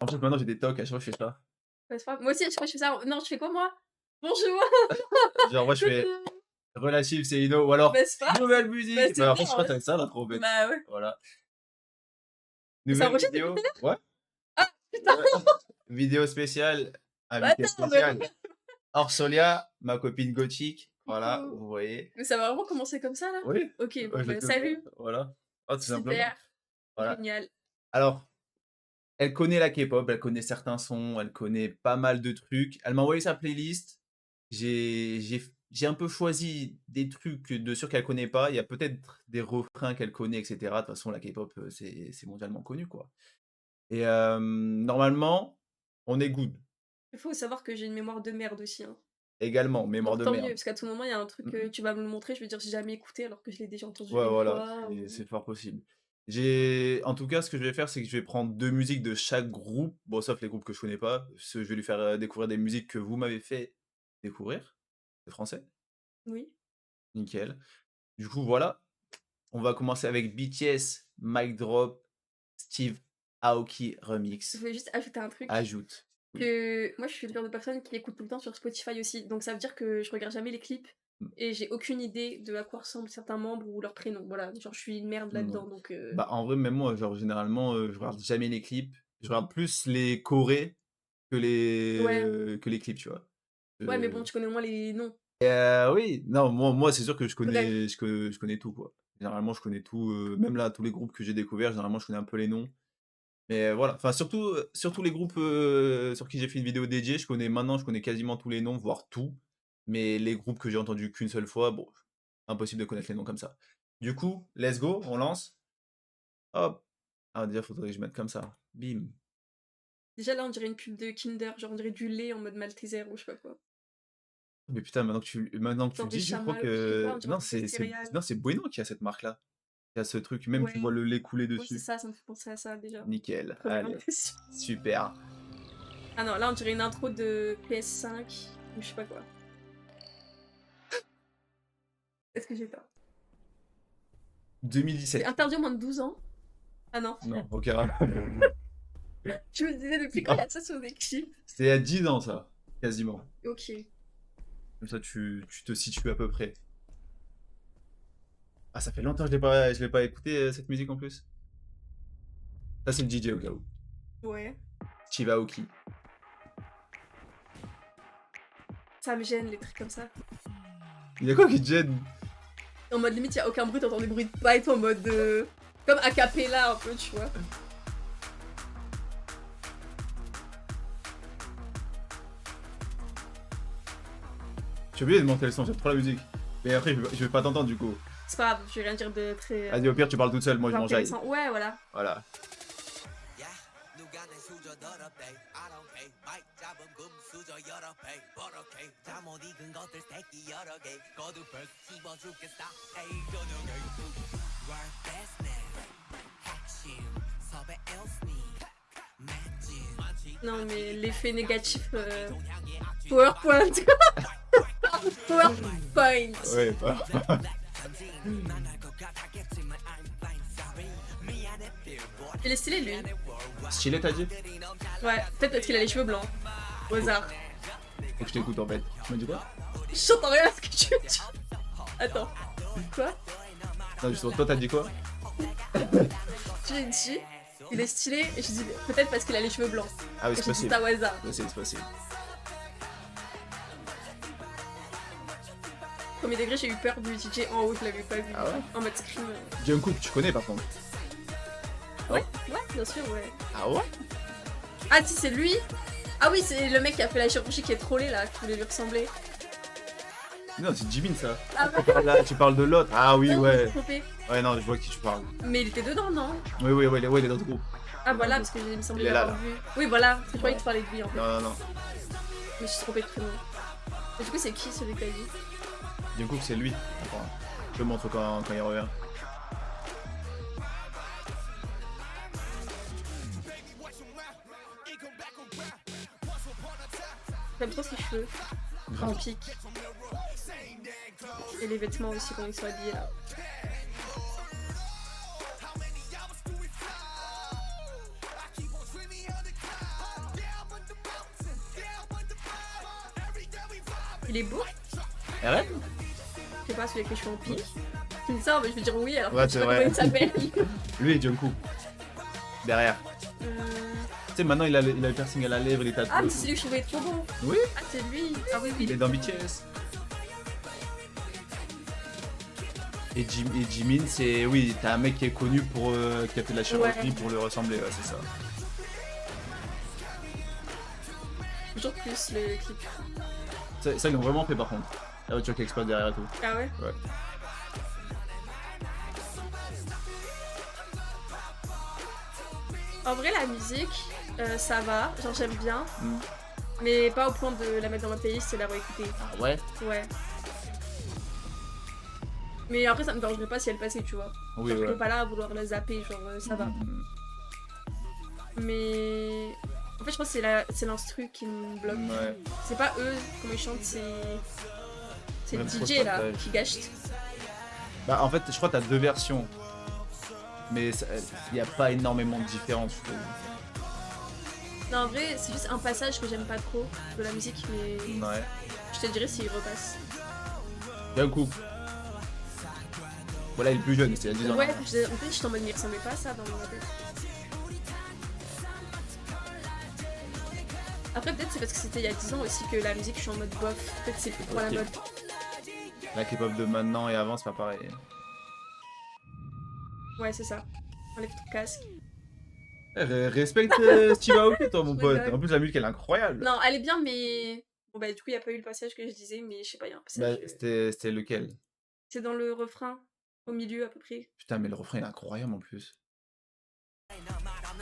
En fait, maintenant, j'ai des tocs, à chaque fois, je fais ça. Ouais, c'est pas grave. Moi aussi, à chaque fois, je fais ça. Non, je fais quoi, moi? Bonjour! Genre, moi, je fais Coucou! relative, c'est Ino, ou alors Bah, c'est pas grave, nouvelle bah, musique. c'est Bah, en fait, bien, je en crois vrai. que ça va être ça, la trompette. Bah, ouais. Voilà. Mais ça Nouvelle enregistre depuis tout vidéo. à l'heure? Ouais. Ah, putain! Ouais. Vidéo spéciale, Bah, invité attends, mais spécial. Orsolia, ma copine gothique. Voilà, coucou. vous voyez. Mais ça va vraiment commencer comme ça, là? Oui, OK, bon, ouais, je bah, l'ai comme ça. salut! Voilà. Ah, tout simplement. Super, Voilà. génial. Alors, elle connaît la K-pop, elle connaît certains sons, elle connaît pas mal de trucs. Elle m'a envoyé sa playlist. J'ai un peu choisi des trucs de ceux qu'elle connaît pas. Il y a peut-être des refrains qu'elle connaît, etc. De toute façon, la K-pop, c'est mondialement connu, quoi. Et normalement, on est good. Il faut savoir que j'ai une mémoire de merde aussi, hein. Également, mémoire Donc de tant mieux, merde. parce qu'à tout moment, il y a un truc, Mmh. tu vas me le montrer, je vais dire: «J'ai jamais écouté», alors que je l'ai déjà entendu Ouais, une voilà, fois c'est ou fort possible. En tout cas, ce que je vais faire, c'est que je vais prendre 2 musiques de chaque groupe, bon, sauf les groupes que je connais pas. Je vais lui faire, découvrir des musiques que vous m'avez fait découvrir. C'est français? oui. Nickel. Du coup, voilà, on va commencer avec BTS, Mic Drop, Steve Aoki Je remix. voulais juste ajouter un truc, Ajoute. Oui. que moi, je suis le genre de personne qui écoute tout le temps sur Spotify aussi, donc ça veut dire que je regarde jamais les clips Mmh, et j'ai aucune idée de à quoi ressemblent certains membres ou leurs prénoms. Voilà, genre je suis une merde mmh. là-dedans, donc Bah, en vrai, même moi, genre, généralement, je regarde jamais les clips. Je regarde plus les chorés ouais, que les clips, tu vois? ouais, mais bon, tu connais au moins les noms. Oui, non, moi, c'est sûr que Bref, je connais tout, quoi. Généralement, je connais tout, même là, tous les groupes que j'ai découverts, généralement, je connais un peu les noms. Mais voilà, enfin, surtout les groupes, sur qui j'ai fait une vidéo dédiée, je connais quasiment tous les noms, voire tout. Mais les groupes que j'ai entendus qu'une seule fois, bon, impossible de connaître les noms comme ça. Du coup, let's go, on lance. Hop! Ah, déjà, faudrait que je mette comme ça. Bim. déjà là, on dirait une pub de Kinder, genre on dirait du lait en mode Malteser ou je sais pas quoi. Mais putain, maintenant que tu Genre le des dis, je crois chamallows, je sais pas, on que dirait un non, truc de céréales. c'est Bueno qui a cette marque-là. Qui a ce truc, même tu vois Ouais, le lait couler ouais, c'est dessus. ça, ça me fait penser à ça déjà. Nickel, Première allez, impression. super. Ah non, là, on dirait une intro de PS5 ou je sais pas quoi. Est-ce que j'ai peur? C'est 2017. interdit aux moins de 12 ans? Ah non. Non, aucun rapport. Je me disais depuis quand il y Non, a ça sur des clips? c'était il y a 10 ans ça, quasiment. OK. Comme ça tu te situes à peu près. Ah, ça fait longtemps que je l'ai pas écouté, cette musique en plus. Ça, c'est le DJ au cas où. Ouais. Steve Aoki. Ça me gêne les trucs comme ça. Il y a quoi qui te gêne? En mode limite, il y a aucun bruit, t'entends des bruits de pipe en mode comme a cappella un peu, tu vois? J'ai oublié de monter le son, j'aime trop la musique. Mais après, je vais pas t'entendre du coup. C'est pas grave, je vais rien dire de très, Vas-y, au pire, tu parles toute seule, moi je m'enjaille. intéressant. Ouais, voilà. Voilà. Non, mais l'effet négatif, PowerPoint. PowerPoint. Ouais, bah. Il est stylé, lui. Stylé, t'as dit? Ouais, peut-être parce qu'il a les cheveux blancs. Au hasard. Faut que je t'écoute en fait. Tu m'as dit quoi? J'entends rien à ce que tu dis. Attends. Quoi? Non, justement, toi t'as dit quoi? J'ai dit, il est stylé, et je dis peut-être parce qu'il a les cheveux blancs. Ah oui, Et c'est j'ai dit possible. ça au hasard. C'est possible. Premier degré, j'ai eu peur du DJ en haut, je l'avais pas vu. Ah ouais? En mode scream. Jungkook, tu connais par contre? Ouais, ouais, bien sûr, ouais. Ah ouais? Ah, si, c'est lui? Ah oui, c'est le mec qui a fait la chirurgie qui est trollé là, qui voulait lui ressembler. Non, c'est Jimin ça. Ah bah, Tu parles de l'autre. Ah oui, non, je me ouais. suis trompée. Ouais, non, je vois de qui tu parles. Mais il était dedans, non? Oui, il est dans le groupe. Ah voilà, parce que il me semblait Il est là, l'avoir vu. Oui, voilà, je croyais que tu parlais de lui en fait. Non. Mais je suis trompée de prénom. Et du coup, c'est qui celui que t'as dit? Jungkook, c'est lui. Attends, je te montre quand il revient. J'aime trop ses cheveux. En pique. Et les vêtements aussi, quand ils sont habillés là. Il est beau? RM? Je sais pas, celui avec les cheveux en pink. Tu me dis ça, mais je vais dire oui, alors que Ouais, je sais c'est pas comment vrai. il s'appelle. Lui et Jungkook. Derrière. Euh, Tu sais, maintenant, il a le piercing à la lèvre, les Ah, tatouages. mais c'est celui que je trouvais trop beau. Oui, Ah, c'est lui. Ah oui, oui. il est dans BTS. Et Jimin, c'est. Oui, t'as un mec qui est connu pour. Qui a fait de la chirurgie Ouais. pour le ressembler, ouais, c'est ça. Toujours plus le clip. Ça, ils l'ont vraiment fait par contre. La voiture qui explose derrière et tout. Ah ouais? Ouais. En vrai, la musique, ça va. Genre, j'aime bien. Mm. Mais pas au point de la mettre dans ma playlist et la réécouter. Ah ouais? Ouais. Mais après, ça me dérangerait pas si elle passait, tu vois. Oui, Genre, je ouais. serais pas là à vouloir la zapper, genre, ça va. Mm. Mais. En fait, je pense que c'est l'instru qui me bloque. Ouais. C'est pas eux, comment ils chantent, c'est. C'est le Même DJ trop là chantage. qui gâche. Bah, en fait, je crois que t'as deux versions. Mais il n'y a pas énormément de différence, je trouve. Non, en vrai, c'est juste un passage que j'aime pas trop de la musique, mais Ouais. je te dirais s'il repasse. Jungkook. Voilà, il est plus jeune, c'est il y a 10 ans. Ouais, là. en fait, j'étais en mode, mais il ressemblait pas à ça dans ma tête. Après, peut-être c'est parce que c'était il y a 10 ans aussi que la musique, je suis en mode bof. Peut-être c'est plus trop à la Ok. mode. La K-pop de maintenant et avant, c'est pas pareil. Ouais, c'est ça. Enlève ton casque. Respecte Steve Aoki, toi, mon Je pote. rigole. En plus, la musique, elle est incroyable. Non, elle est bien, mais. Bon, bah, du coup, il n'y a pas eu le passage que je disais, mais je sais pas, il y a un Bah, passage. c'était lequel? C'est dans le refrain, au milieu à peu près. Putain, mais le refrain, il est incroyable en plus.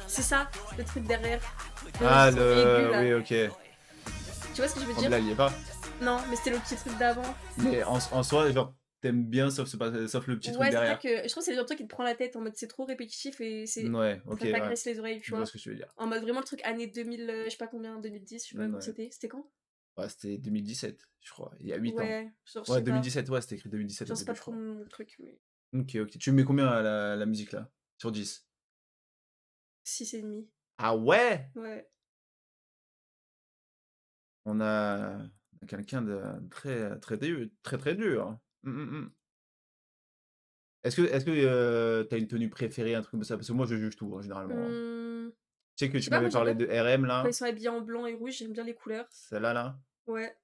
C'est ça, le truc derrière. Ah, son aigu, là. Oui, ok. Tu vois ce que je veux Oh, mais dire? là, il y est pas. Non, mais c'était le petit truc d'avant. Mais en soi, genre, t'aimes bien, sauf le petit truc Ouais, c'est ça derrière. que. Je trouve que c'est le genre de truc qui te prend la tête en mode c'est trop répétitif et c'est. Ouais, ok, Ça ouais. t'agresse les oreilles, tu Je vois vois. ce que tu veux dire. En mode vraiment le truc année 2000, je sais pas combien, 2010, je sais pas quand Ouais. c'était. C'était quand? Ouais, c'était 2017, je crois. Il y a 8 ans. Ouais, genre je Ouais, sais pas. 2017, ouais, c'était écrit 2017 au Genre c'est pas début, je trop crois. mon truc, mais Ok, ok. Tu mets combien à la musique là? Sur 10? 6,5. Ah ouais? Ouais. On a quelqu'un de très très dur, très très dur. Est-ce que t'as une tenue préférée, un truc comme ça? Parce que moi je juge tout, hein, généralement, hein. Hum, Tu sais que Je sais tu pas, m'avais moi j'aime parlé bien de RM quand là, ils sont habillés en blanc et rouge, j'aime bien les couleurs. celle-là là. Ouais.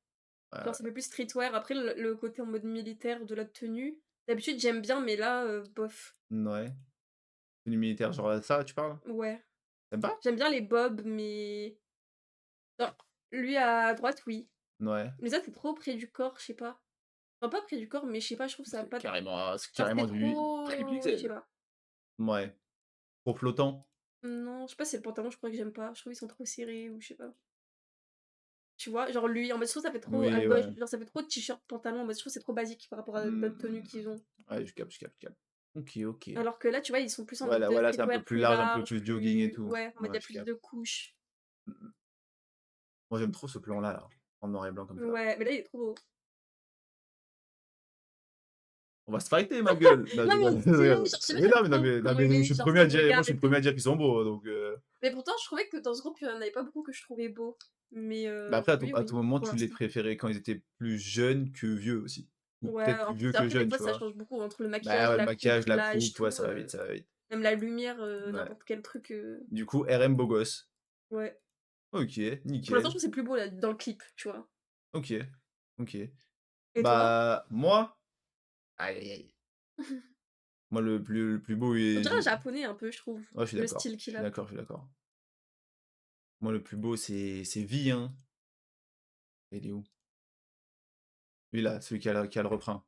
Genre Heu, ça fait plus streetwear. Après le côté en mode militaire de la tenue. D'habitude j'aime bien, mais là, bof. ouais. Tenue militaire, genre ça, tu parles? Ouais. Tu pas? J'aime bien les bobs, mais. Non, lui à droite, oui. Ouais. Mais ça, c'est trop près du corps, je sais pas. Enfin, pas près du corps, mais je sais pas, je trouve ça a pas. C'est Genre, c'est carrément du triple trop. Je sais XL. pas. Ouais. Trop flottant. Non, je sais pas, c'est le pantalon, je crois que j'aime pas. Je trouve qu'ils sont trop serrés ou je sais pas. Tu vois, genre lui, en mode, je trouve ça fait trop à Oui, gauche. ouais. Genre, ça fait trop t-shirt, pantalon. En mode, je trouve que c'est trop basique par rapport à d'autres tenues Mmh. qu'ils ont. Ouais, je capte, je capte, je capte. OK, OK. Alors que là, tu vois, ils sont plus en mode Voilà, de voilà, c'est un peu streetwear plus plus large, un peu large, plus jogging et plus. tout. Ouais, en mode, il y Ouais, a je plus capte. de couches. Mmh. Moi, j'aime trop ce plan-là, là, en noir et blanc comme ça. Ouais, mais là, il est trop beau. On va se fighter, ma gueule! Non, je Non, mais rigole, je stylé, rigole. genre, je sais pas, Mais j'aime non, mais non, trop mais non, comment mais il je est, suis le genre premier à son dire moi, regard je suis et le premier tout. à dire qu'ils sont beaux, donc Mais pourtant, je trouvais que dans ce groupe, il y en avait pas beaucoup que je trouvais beaux. Mais bah, après, lui, à tout oui, moment, pour tu les l'instant. préférais quand ils étaient plus jeunes que vieux aussi. Ou Ouais, peut-être plus en vieux plus, que après, des jeunes, fois, tu ça vois? change beaucoup entre le Bah, maquillage, ouais, le la coupe, maquillage, la l'âge, coupe, ouais, tout. ça va vite, ça va vite. Même la lumière, Ouais. n'importe quel truc. Du coup, RM beau gosse. Ouais. OK, Pour l'instant, je nickel. trouve que c'est plus beau là, dans le clip, tu vois. OK, OK. Et toi? Bah, moi aïe, aïe, aïe. Moi, le plus beau On et dirait un j'ai japonais un peu, je trouve, ouais, je suis le d'accord, style je qu'il suis a. d'accord, je suis d'accord. Moi, le plus beau, c'est V, hein. Il est où? Lui là, celui qui a le refrain.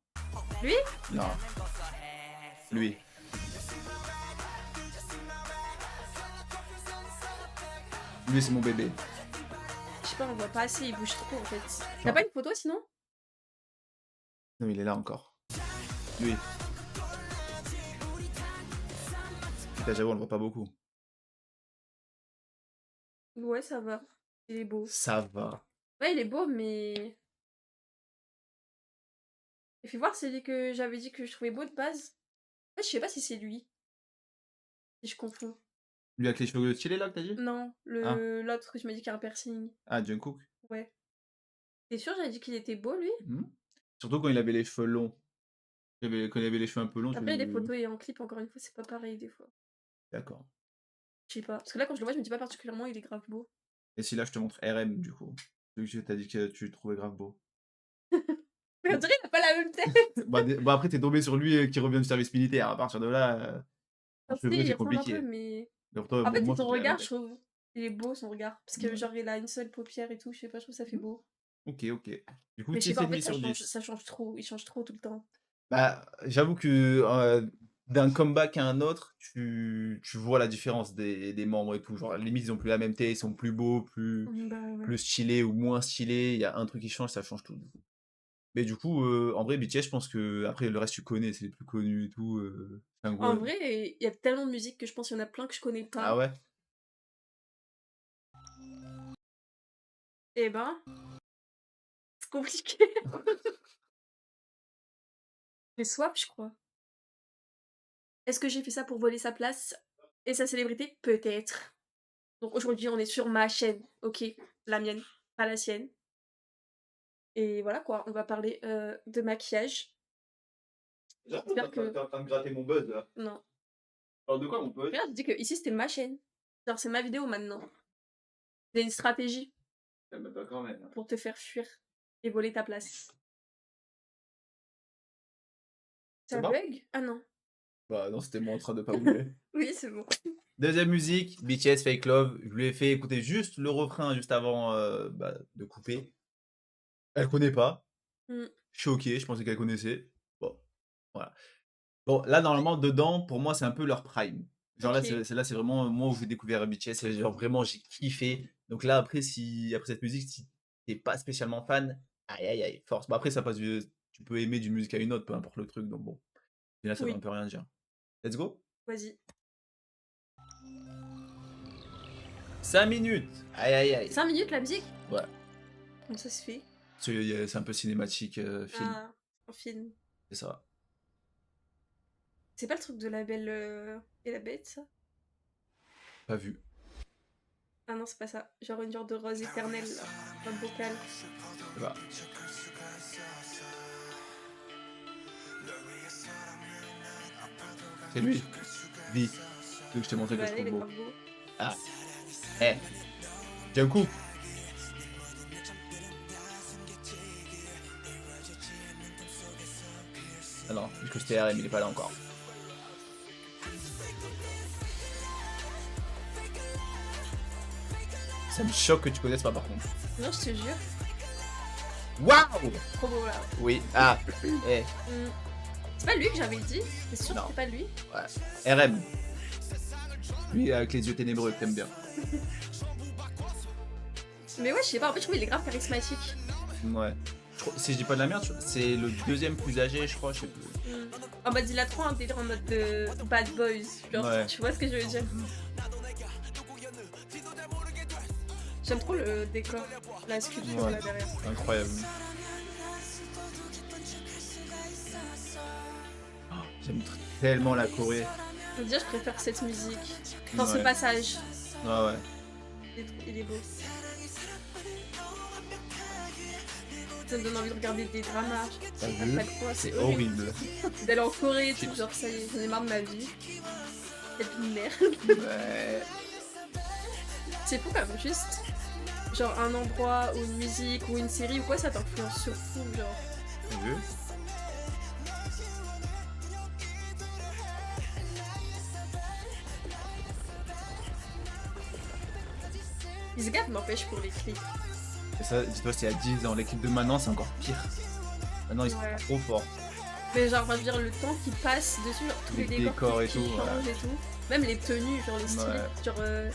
Lui? Non, lui. Lui, c'est mon bébé. Je sais pas, on voit pas assez, il bouge trop en fait. T'as Non, pas une photo sinon? non, il est là encore. Lui. Putain, j'avoue, on le voit pas beaucoup. Ouais, ça va. Il est beau. Ça va. Ouais, il est beau, mais. Et fais voir celui que j'avais dit que je trouvais beau de base. Ouais, je sais pas si c'est lui. Si je confonds. Lui avec les cheveux stylés là que t'as dit? Non, Ah, l'autre que tu m'as dit qui a un piercing. ah, Jungkook. Ouais. Tu sûr, j'avais dit qu'il était beau lui? Mmh. Surtout quand il avait les cheveux longs. Quand il avait les cheveux un peu longs, Après les photos et en clip encore une fois, c'est pas pareil des fois. d'accord. Je sais pas, parce que là quand je le vois, je me dis pas particulièrement il est grave beau. Et si là, je te montre RM du coup, celui que tu as dit que tu trouvais grave beau. Mais on dirait il a pas la même tête. Bah, après tu tombé sur lui, qui revient du service militaire. À partir de là, Enfin, c'est si, vrai, il c'est ressemble un peu, compliqué. mais Mais pour toi, en bon, fait, c'est moi, faut son qu'il ait la même regard, je tête. trouve. Il est beau son regard, parce que Ouais. genre il a une seule paupière et tout, je sais pas, je trouve ça fait Mmh. beau. OK, OK. Du coup, Mais je sais six pas, et en fait demi sur 10. ça change trop, il change trop tout le temps. Bah, j'avoue que, d'un comeback à un autre, tu vois la différence des membres et tout. Genre, limite, ils ont plus la même tête, ils sont plus beaux, Bah, ouais. plus stylés ou moins stylés. Il y a un truc qui change, ça change tout. Mais du coup, en vrai, BTS, je pense que après le reste, tu connais, c'est les plus connus et tout, En Jungkook. vrai, il y a tellement de musique que je pense qu'il y en a plein que je connais Ah pas. ouais? Et ben, c'est compliqué. Les Swap, je crois. Est-ce que j'ai fait ça pour voler sa place et sa célébrité? Peut-être. Donc aujourd'hui, on est sur ma chaîne, OK? La mienne, pas la sienne. Et voilà quoi, on va parler, de maquillage. J'avoue, J'espère que en train de gratter mon buzz là. non. Tu parles de quoi mon pote? Regarde, je dis que ici c'était ma chaîne. Genre c'est ma vidéo maintenant. C'est une stratégie Eh bah, pas quand même. pour te faire fuir et voler ta place. C'est Ça bon? bug? Ah non. Bah non, c'était moi en train de pas bouger. Oui, c'est bon. Deuxième musique, BTS Fake Love. Je lui ai fait écouter juste le refrain juste avant, bah, de couper. Elle connaît pas. Mmh. Je suis OK, je pensais qu'elle connaissait. Bon, voilà. Bon, là, normalement, dedans, pour moi, c'est un peu leur prime. Genre là, OK. c'est vraiment moi où j'ai découvert BTS et genre vraiment j'ai kiffé. Donc là, après, après cette musique, si tu pas spécialement fan, aïe aïe aïe, force. Bah après, ça passe tu peux aimer d'une musique à une autre, peu importe le truc. Donc bon, et là, ça veut un Oui, peu rien dire. Let's go. vas-y. 5 minutes. Aïe aïe aïe. 5 minutes la musique? Ouais. Comment ça se fait? C'est un peu cinématique, film. Ah, un film. C'est ça. C'est pas le truc de La Belle, et la Bête, ça? Pas vu. Ah non, c'est pas ça. Genre une genre de rose éternelle, là, un bocal. Je sais pas. C'est lui. Vie. Que je t'ai montré que Bah je là, il trouve est beau. grave beau. Ah. Eh. Jungkook. Ah non, vu que c'était RM, il est pas là encore. Ça me choque que tu connaisses pas par contre. Non, je te jure. Waouh. Trop beau, là. Oui. Ah. Eh. Mmh. C'est pas lui que j'avais dit? T'es sûr que Non. c'est pas lui? Ouais. RM. Lui avec les yeux ténébreux que t'aimes bien. Mais ouais, je sais pas, en fait, je trouve il est grave charismatique. Ouais. Si je dis pas de la merde, c'est le deuxième plus âgé, je crois, je sais plus. Mmh. En mode, il a trop un délire en mode de bad boys. Genre, Ouais. tu vois ce que je veux dire? J'aime trop le décor, la sculpture Ouais. là derrière. Incroyable. Oh, j'aime tellement la Corée. Je veux dire, je préfère cette musique. Dans ce Ouais. passage. Ouais, ouais. Il est beau. Ça me donne envie de regarder des dramas. T'as Après vu? quoi, C'est horrible. D'aller en Corée et tout, genre ça y est, j'en ai marre de ma vie. C'est une merde. Ouais. C'est fou quand même, juste. Genre un endroit ou une musique ou une série ou quoi, ça t'influence sur tout, genre. T'as vu? Ils se gâtent, n'empêche, pour les clips. Et ça, dis-toi, c'est à 10 ans. L'équipe de maintenant, c'est encore pire. Maintenant, ils sont Ouais. trop forts. Mais genre, enfin, je veux dire, le temps qui passe dessus, genre tous les Les décors décors et qui tout, changent et tout. Même les tenues, genre les styles. Ouais. Genre,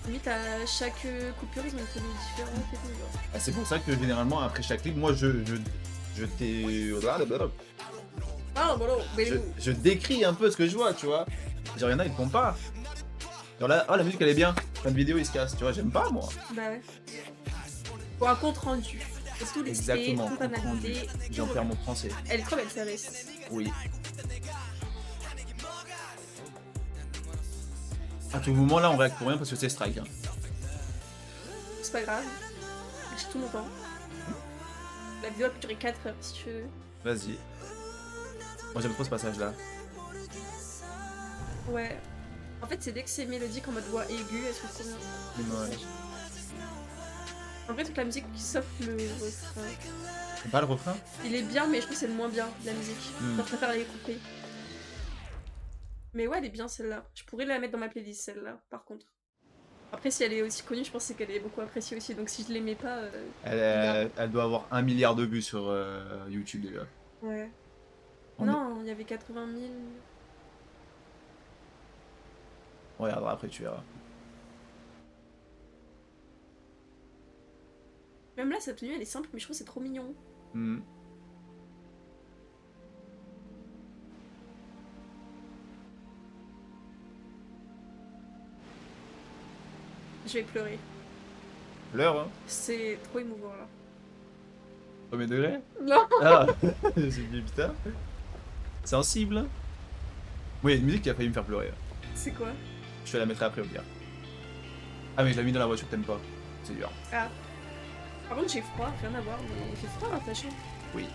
limite à chaque coupure, ils ont une tenue différente et tout, genre. Ah, c'est pour ça que généralement, après chaque clip, moi, je t'ai. Ah, bon, mais Je décris un peu ce que je vois, tu vois. Genre, y'en a, ils font pas. Genre là, oh, la musique, elle est bien. Fin de vidéo, ils se cassent, tu vois, j'aime pas, moi. Bah ouais. Pour un compte rendu. Et tout les Exactement, tout compte rendu. analysé. J'en perds mon français. Elle est trop belle, ça reste. Oui. À tout moment, là, on réacte pour rien parce que c'est strike. Hein. C'est pas grave. J'ai tout mon temps. La vidéo peut durer 4 heures si tu veux. Vas-y. Moi, j'aime trop ce passage-là. Ouais. En fait, c'est dès que c'est mélodique en mode voix aiguë, elles sont trop bien. Ouais. En vrai, toute la musique sauf le refrain. T'aimes pas le refrain? Il est bien, mais je trouve que c'est le moins bien, la musique. Je préfère les couplets. Mais ouais, elle est bien celle-là. Je pourrais la mettre dans ma playlist, celle-là, par contre. Après, si elle est aussi connue, je pense qu'elle est beaucoup appréciée aussi. Donc si je l'aimais pas. Elle doit avoir 1 milliard de vues sur YouTube déjà. Ouais. On Non, il y avait 80 000. On regardera après, tu verras. Même là, sa tenue, elle est simple, mais je trouve que c'est trop mignon. Je vais pleurer. L'heure, hein? C'est trop émouvant là. Premier degré? Non. Ah, j'ai dit putain. Sensible, hein? Oui, il y a une musique qui a failli me faire pleurer. C'est quoi? Je te la mettrai après au pire. Ah, mais je l'ai mis dans la voiture, t'aimes pas. C'est dur. Ah. Par contre, j'ai froid, rien à voir, mais il fait froid dans ta chambre. Oui.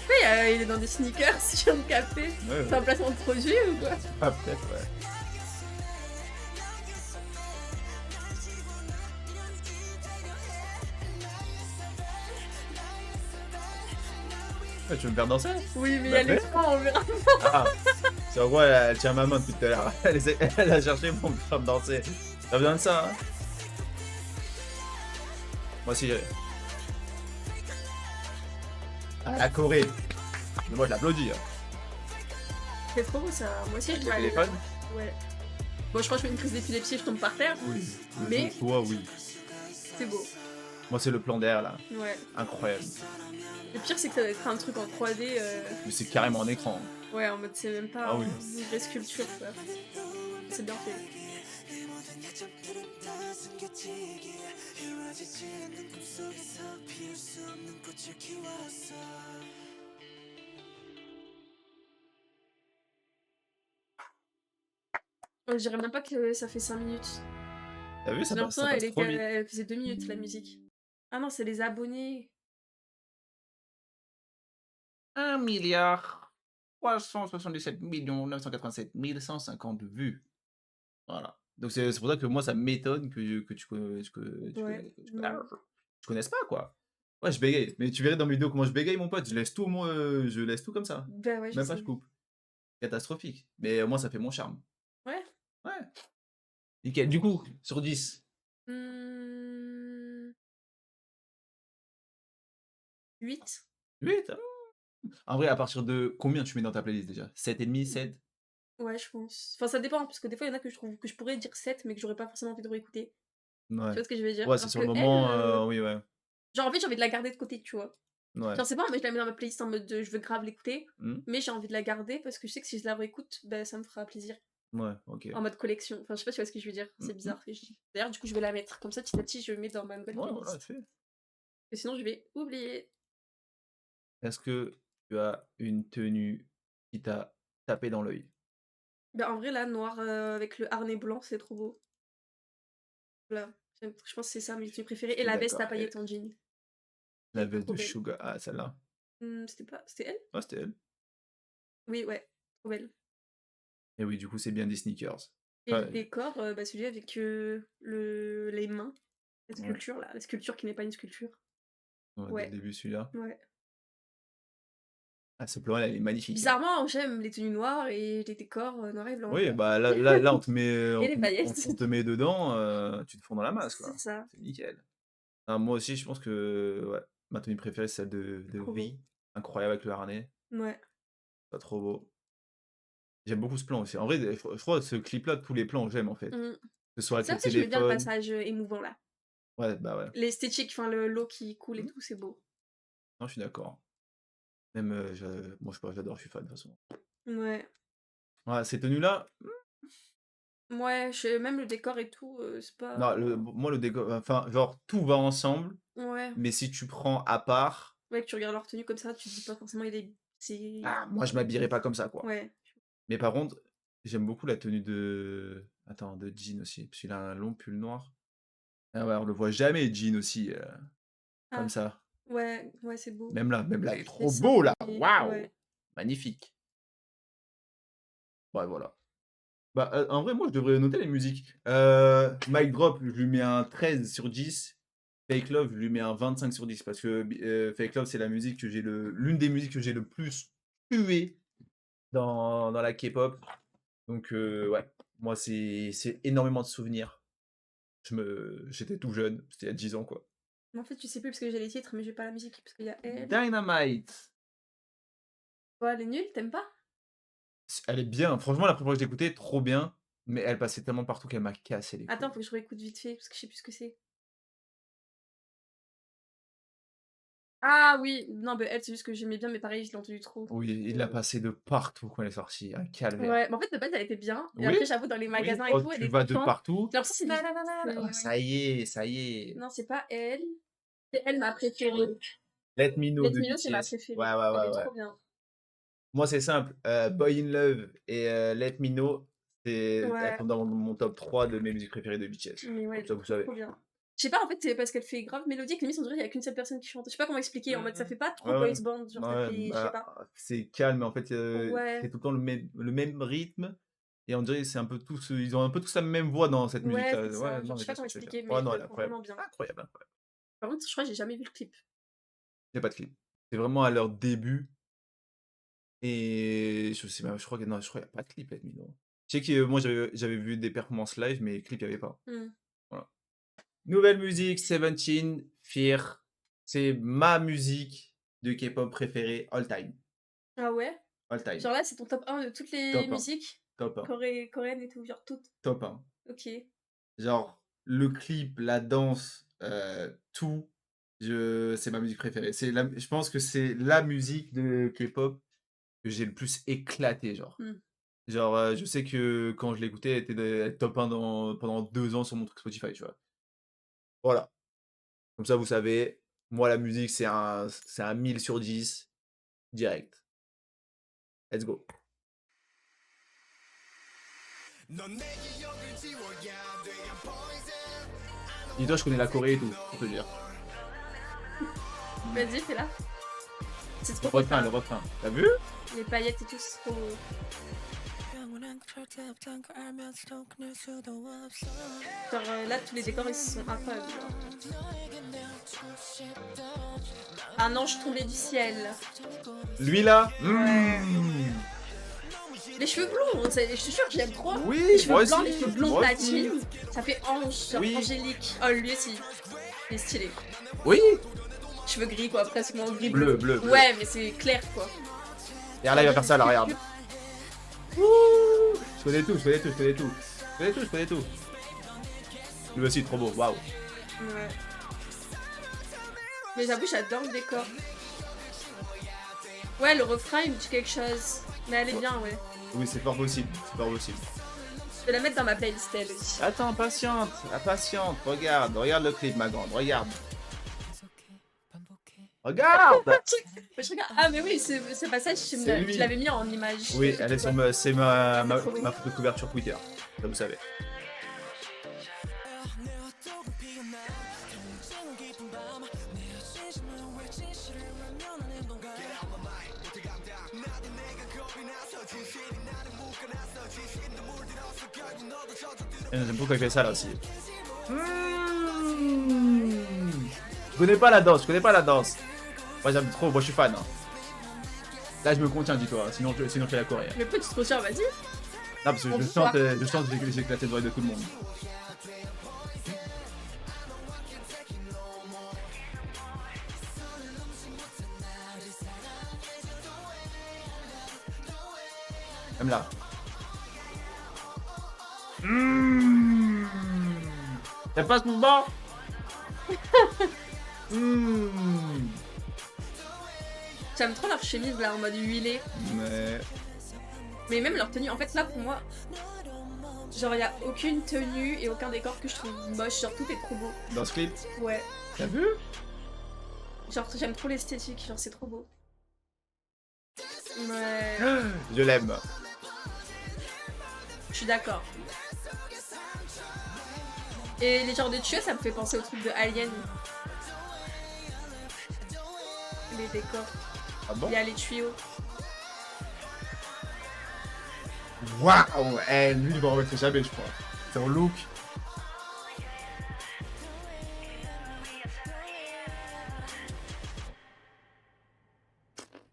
Oui, il est dans des sneakers, si je viens de capter. Ouais, C'est un placement de produit ou quoi? Ah, peut-être, ouais. Ouais, tu veux me faire danser? Oui, mais Bah, elle est fais. froid, on verra. Ah, c'est en gros, elle tient ma main depuis tout à l'heure. Elle a cherché pour me faire danser. T'as besoin de ça, hein? Moi aussi, j'ai. Ah, la Corée. Mais moi, je l'applaudis. Hein. C'est trop beau ça. Moi aussi, je Le dois aller. téléphone? Ouais. Bon, je crois que je fais une crise d'épilepsie, je tombe par terre. Oui. Mais- Toi, oui. C'est beau. Moi, c'est le plan d'air, là. Ouais. Incroyable. Le pire, c'est que ça va être un truc en 3D. Mais c'est carrément en écran. Ouais, en mode, c'est même pas Ah oui. une vraie sculpture, quoi. C'est bien fait. Je dirais même pas que ça fait 5 minutes. T'as vu, J'ai l'impression ça passe qu'elle trop vite. elle faisait 2 minutes, la musique. Ah non, c'est les abonnés. 1 milliard 377 987 150 vues. Voilà. Donc c'est pour ça que moi, ça m'étonne que Ouais. tu connaisses pas, quoi. Ouais, je bégaye. Mais tu verrais dans mes vidéos comment je bégaye, mon pote. Je laisse tout comme ça. Bah ouais, je Même pas, sais. je coupe. Catastrophique. Mais au moins, ça fait mon charme. Ouais. Ouais. Nickel. Du coup, sur 10. Mmh... 8. 8. En vrai, à partir de combien tu mets dans ta playlist déjà? 7,5, 7? Ouais, je pense. Enfin, ça dépend, parce que des fois, il y en a que je trouve que je pourrais dire 7, mais que j'aurais pas forcément envie de réécouter. Tu Ouais. vois ce que je veux dire? Ouais, c'est Alors sur que le elle, moment, oui, ouais. genre, en fait, j'ai envie de la garder de côté, tu vois? Ouais. Genre, c'est pas, mais je la mets dans ma playlist en mode je veux grave l'écouter, Mmh. mais j'ai envie de la garder parce que je sais que si je la réécoute, bah, ça me fera plaisir. Ouais, OK. En mode collection. Enfin, je sais pas si tu vois ce que je veux dire. C'est bizarre ce que je dis. D'ailleurs, du coup, je vais la mettre. Comme ça, petit à petit, je mets dans ma nouvelle Ouais, playlist. voilà, fais. Et sinon, je vais oublier. Est-ce que tu as une tenue qui t'a tapé dans l'œil? Bah, en vrai, là, noir avec le harnais blanc, c'est trop beau. Voilà. Je pense que c'est ça mes tenues préférées. Et la veste à D'accord, paillettes en jean. la Elle est veste trop de belle. Suga. Ah, celle-là. C'était pas. C'était elle? Ah, c'était elle. Oui, ouais. Trop belle. Et oui, du coup, c'est bien des sneakers. Et le Ouais. décor, bah, celui avec les mains. La Ouais. sculpture, là. La sculpture qui n'est pas une sculpture. Ouais, dès Ouais. le début, celui-là. Ouais. Ah, ce plan, elle est magnifique. Hein. Bizarrement, j'aime les tenues noires et les décors noirs et blancs. Oui, quoi. bah là, on te met, Et les paillettes. on te met dedans, tu te fonds dans la masse, quoi. C'est ça. C'est nickel. Ah, moi aussi, je pense que ouais, ma tenue préférée, c'est celle de Trop beau. Vi. Incroyable avec le harnais. Ouais. Pas trop beau. J'aime beaucoup ce plan aussi. En vrai, je crois que ce clip-là, tous les plans, j'aime en fait. Mmh. Que ce soit avec Ça le aussi, j'aimais bien le téléphone. passage émouvant là. Ouais, bah ouais. L'esthétique, enfin l'eau qui coule et tout, c'est beau. Non, je suis d'accord. Même, moi, je sais pas, j'adore, je suis fan de toute façon. Ouais. Ouais, ces tenues-là, Ouais, même le décor et tout, c'est pas. non, moi, le décor, enfin, genre, tout va ensemble, Ouais. mais si tu prends à part, Ouais, que tu regardes leur tenue comme ça, tu te dis pas forcément il est. C'est. ah, moi, je m'habillerais pas comme ça, quoi. Ouais. Mais par contre, j'aime beaucoup la tenue de. Attends, de Jean aussi. Parce qu'il a un long pull noir. Ah ouais, on le voit jamais Jin aussi, comme Ah, ça. ouais, ouais, c'est beau. Même là, il est Les trop seins beau là! et Waouh! ouais. Magnifique. Ouais, voilà. Bah, en vrai, moi, je devrais noter les musiques. Mic Drop, je lui mets un 13/10. Fake Love, je lui mets un 25/10 parce que Fake Love, c'est la musique que j'ai l'une des musiques que j'ai le plus tué dans la K-pop. Donc ouais, moi, c'est énormément de souvenirs. J'étais tout jeune, c'était il y a 10 ans, quoi. Mais en fait, tu sais plus parce que j'ai les titres, mais j'ai pas la musique parce qu'il y a elle. Dynamite! Quoi, elle est nulle? Tu aimes pas? Elle est bien, franchement, la première fois que je l'ai écoutée, trop bien, mais elle passait tellement partout qu'elle m'a cassé les Attends, couilles. faut que je réécoute vite fait parce que je sais plus ce que c'est. Ah oui! Non, bah, elle, c'est juste que j'aimais bien, mais pareil, je l'ai entendue trop. Oui, il l'a Heu, passé de partout quand elle est sortie, un calvaire. ouais, mais en fait, de base, elle était bien et Oui, après, j'avoue, dans les oui, magasins et oh, tout, elle tu est vas tout le de temps partout. j'ai l'impression que Na na na na na. Oh, c'est ouais. ça y est, ça y est. Non, c'est pas elle. C'est elle ma préférée. Let Me Know Let de Me Know, c'est ma BTS. Ouais, préférée. ouais, Elle ouais, est ouais. trop bien. Moi, c'est simple, Boy in Love et Let Me Know, elles Ouais, sont dans mon top 3 de mes musiques préférées de BTS. mais ouais, Comme ça, vous trop, trop savez. bien. Je sais pas, en fait, c'est parce qu'elle fait grave mélodique, limite, on dirait qu'il y a qu'une seule personne qui chante. Je sais pas comment expliquer, en mode, ça Mmh. fait pas trop Ouais, ouais. boys band, genre, ça Ouais, fait je sais bah, pas. c'est calme, en fait, c'est Ouais, tout le temps le même rythme et on dirait que c'est un peu tous, ils ont un peu tous la même voix dans cette ouais, musique-là. c'est Ouais, ça. non, Genre, je mais sais je pas vois ce comment que tu veux dire. expliquer, Ouais, mais non, elle elle est est incroyable. vraiment bien. Incroyable, incroyable. Par contre, je crois que j'ai jamais vu le clip. Il y a pas de clip. C'est vraiment à leur début et je sais pas, je crois que non, je crois qu'il y a pas de clip, Let Me Know. Je sais que moi, j'avais vu des performances live, mais clip, il y avait pas. Mmh. Voilà. Nouvelle musique, Seventeen, Fear. C'est ma musique de K-pop préférée all time. Ah ouais? All time. Genre là, c'est ton top 1 de toutes les Top 1. musiques Top 1. coréennes et tout, genre toutes? Top 1. OK. Genre, le clip, la danse, tout, c'est ma musique préférée. Je pense que c'est la musique de K-pop que j'ai le plus éclaté, genre. Mmh. Genre, je sais que quand je l'écoutais, elle était top 1 pendant 2 ans sur mon truc Spotify, tu vois? Voilà. Comme ça, vous savez, moi, la musique, c'est un 1000/10 direct. Let's go. Dis-toi, je connais la Corée et tout, pour te dire. Vas-y, fais-la. C'est Le trop beau refrain, ça. le refrain. Tu vu? Les paillettes et tout, c'est trop genre, là, tous les décors, ils sont incroyables, genre. Un ange tombé du ciel. Lui là, Ouais. Les cheveux blonds, je te jure que je l'aime trop. Les oui, cheveux moi blancs, aussi, les cheveux blonds moi aussi. platine, ça fait ange, genre Oui, angélique. Oh, lui aussi, il est stylé. oui. Cheveux gris, quoi, pratiquement Bleu, gris-bleu. bleu, bleu. Ouais, mais c'est clair, quoi. Et là, il va faire ça, là, regarde. Ouh, je connais tout, je connais tout, je connais tout. Je connais tout, je connais tout. Lui aussi, trop beau, waouh. Ouais. Mais j'avoue, j'adore le décor. Ouais, le refrain, il me dit quelque chose. Mais elle est bien, ouais. Oui, c'est fort possible, c'est fort possible. Je vais la mettre dans ma playlist, elle aussi. Attends, patiente, patiente, regarde le clip, ma grande, regarde. Regarde! Ouais, je regarde. Ah, mais oui, ce passage, C'est tu lui. l'avais mis en image. Oui, elle est sur c'est trop beau. ma photo de couverture Twitter, comme vous savez. J'aime beaucoup quand il fait ça là aussi. Je connais pas la danse, je connais pas la danse. Moi j'aime trop, moi je suis fan. Hein. Là je me contiens, dis-toi, sinon je fais la Corée. Mais petit trop cher, vas-y. Non, parce que On je peut chante, voir. j'ai éclaté les oreilles de tout le monde. Même là. T'aimes pas ce mouvement? J'aime trop leur chemise là en mode huilé. Mais même leur tenue, en fait là pour moi, genre y a aucune tenue et aucun décor que je trouve moche, genre tout est trop beau. Dans ce clip, Ouais. t'as vu? Genre j'aime trop l'esthétique, genre c'est trop beau. Ouais, Je l'aime. je suis d'accord. Et les genres de tuyaux, ça me fait penser au truc de Alien. Les décors. Ah Il bon? y a les tuyaux. Waouh! Eh, lui, il va en remettre jamais, je crois. C'est en look.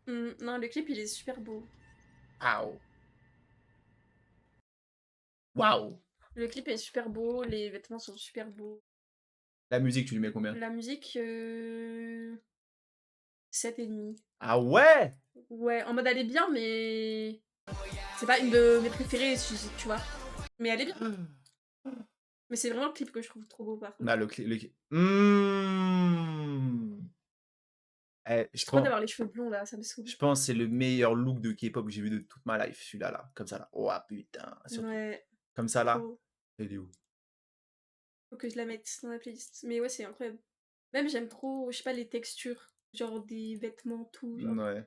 Non, le clip, il est super beau. Waouh! Waouh! Le clip est super beau, les vêtements sont super beaux. La musique, tu lui mets combien? La musique, 7,5. Ah ouais? Ouais, en mode elle est bien, mais c'est pas une de mes préférées, tu vois? Mais elle est bien. Mais c'est vraiment le clip que je trouve trop beau, par contre. Bah, mmh. Eh, J'ai trop hâte d'avoir les cheveux blonds, là, ça me saoule. je pense que c'est le meilleur look de K-pop que j'ai vu de toute ma life, celui-là, là, comme ça, là. Oh putain, surtout Ouais, comme ça, là. trop. Il est où? Faut que je la mette dans la playlist. Mais ouais, c'est incroyable. Même j'aime trop, je sais pas, les textures, genre des vêtements, tout, genre. Ouais.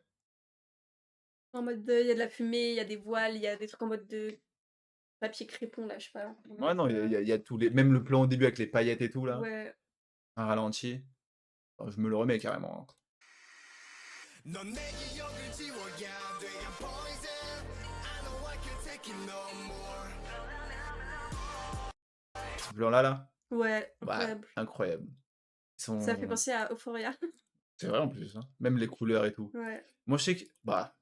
En mode, il y a de la fumée, il y a des voiles, il y a des trucs en mode de papier crépon, là, je sais pas comment on Ouais, appelle non, ça. il y a tous les même le plan au début avec les paillettes et tout, là, Ouais. un ralenti. Oh, je me le remets carrément, hein. Ce plan-là, là, Ouais, bah, incroyable. incroyable. Ils Ça fait sont penser à Euphoria. c'est vrai en plus, hein, même les couleurs et tout. Ouais. Moi, je sais que bah,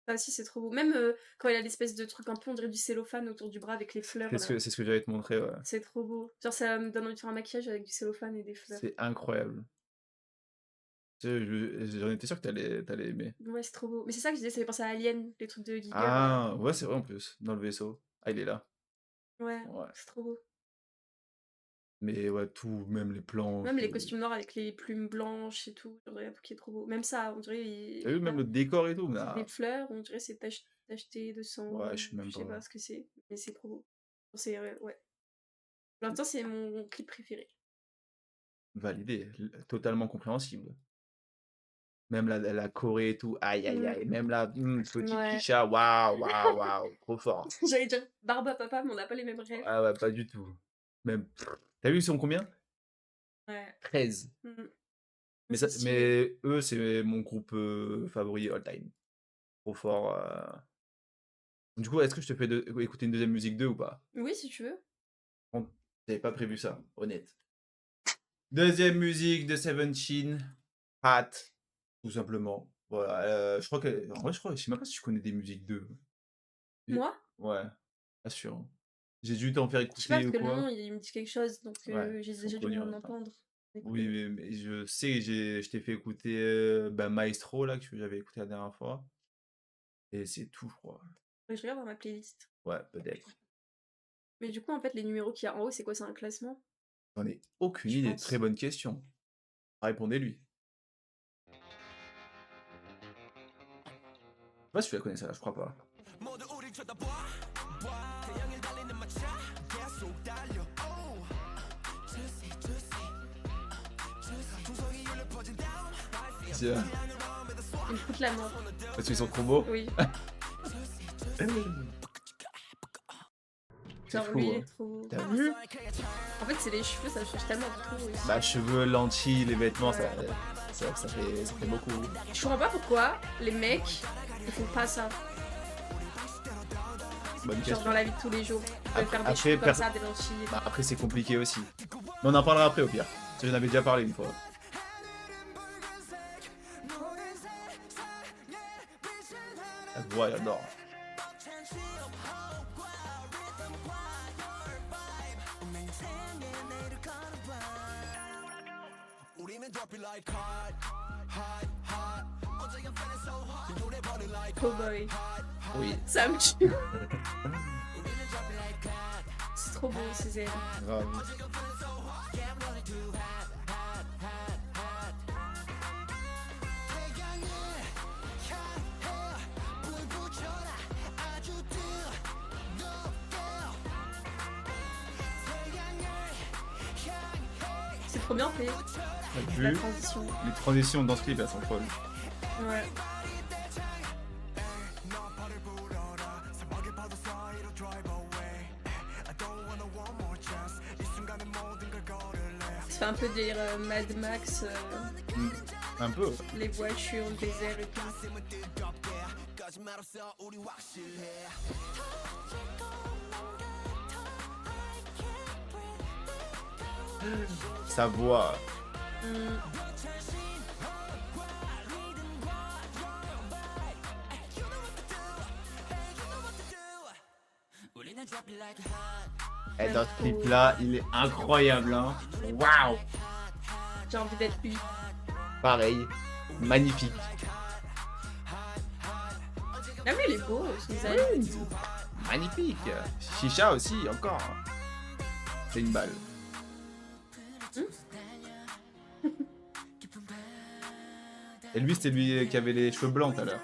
Ah si, c'est trop beau. Même, quand il a l'espèce de truc un peu, on dirait du cellophane autour du bras avec les fleurs, là. c'est ce que j'allais te montrer, ouais. C'est trop beau. Genre, ça me donne envie de faire un maquillage avec du cellophane et des fleurs. C'est incroyable. Tu sais, j'en étais sûr que tu allais aimer. Ouais, c'est trop beau. Mais c'est ça que je disais, ça fait penser à Alien, les trucs de Giger, là. Ah! Ouais, c'est vrai en plus, dans le vaisseau. Ah, il est là. Ouais, Ouais. c'est trop beau. Mais ouais, tout, même les planches, Même les costumes noirs avec les plumes blanches et tout, genre, il y a tout qui est trop beau. Même ça, on dirait tu vu même là, le décor et tout? des Ah, fleurs, on dirait c'est tacheté de ouais, sang, je sais même je sais pas pas. ce que c'est, mais c'est trop beau. C'est ouais. Pour l'instant, c'est mon clip préféré. Validé, totalement compréhensible. Même la Corée et tout, aïe, aïe, Mmh. aïe, même la, petite Ouais. chicha, waouh, waouh, waouh, trop fort. J'allais dire Barba Papa, mais on n'a pas les mêmes rêves. Ah ouais, pas du tout. Même tu vu, ils sont combien? Ouais. 13. Mmh. Mais C'est ça stylé. mais eux, c'est mon groupe, favori all time. Trop fort, Du coup, est-ce que je te fais écouter une deuxième musique d'eux ou pas? Oui, si tu veux. Bon, j'avais pas prévu ça, honnête. Deuxième musique de Seventeen, Hat, tout simplement. Voilà, je crois que en vrai, je sais même pas si je connais des musiques d'eux. J'ai Moi? Ouais, pas sûr, hein. J'ai dû t'en faire Je sais pas, écouter parce ou que le nom, quoi. il me dit quelque chose, donc Ouais, j'ai ils sont déjà dû connus en m'en même temps. entendre, Oui, écouter. mais je sais, je t'ai fait écouter, bah, Maestro là, que j'avais écouté la dernière fois et c'est tout, je crois. Faudrait que je regarde dans ma playlist. Ouais, peut-être. Mais du coup, en fait, les numéros qu'il y a en haut, c'est quoi? C'est un classement? J'en ai aucune Je idée, très pense. bonne question. Répondez-lui. Je sais pas si tu la connais celle-là, je crois pas. Tiens, Il me fout la mort. parce qu'ils sont trop beaux. Oui. C'est Genre, fou, lui, il hein. est trop beau. Tu vu? En fait, c'est les cheveux, ça change tellement de tout aussi. Bah, cheveux, lentilles, les vêtements, Ouais. ça fait beaucoup. Je comprends pas pourquoi les mecs, ils font pas ça. Bonne Genre question. dans la vie de tous les jours. Ils peuvent faire des Après, cheveux comme ça, des lentilles. bah, après, c'est compliqué aussi. Mais on en parlera après, au pire. Parce que j'en avais déjà parlé une fois. La voix, j'adore. Cowboy. Oui, Ça me tue. C'est trop beau, ces ailes. grave. C'est trop bien fait. T'as La vu? transition. Les transitions dans ce clip, elles sont folles. Ouais. fait un peu des Mad Max, Un peu, ouais. les voitures, le désert et tout. Sa voix. Mmh. Et J'aime dans ce trop. clip-là, il est incroyable, hein. Waouh! J'ai envie d'être lui. Pareil. Magnifique. Ah oui, il est beau, son visage. Oui. Magnifique. Chicha aussi, encore. C'est une balle. Et lui, c'était lui qui avait les cheveux blancs tout à l'heure.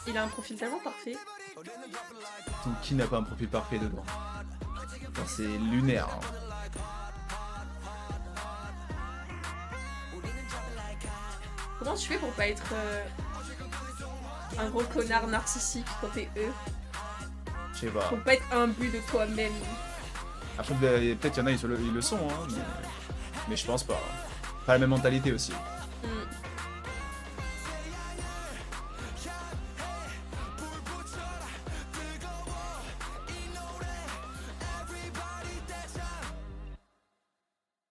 Il a un profil tellement parfait. Donc, qui n'a pas un profil parfait dedans? Enfin, c'est lunaire. Hein. Comment tu fais pour pas être un gros connard narcissique quand t'es eux? Je sais pas. Pour pas être imbu de toi-même. Après, peut-être qu'il y en a, ils le sont, hein, mais je pense pas. Pas la même mentalité aussi. Mm.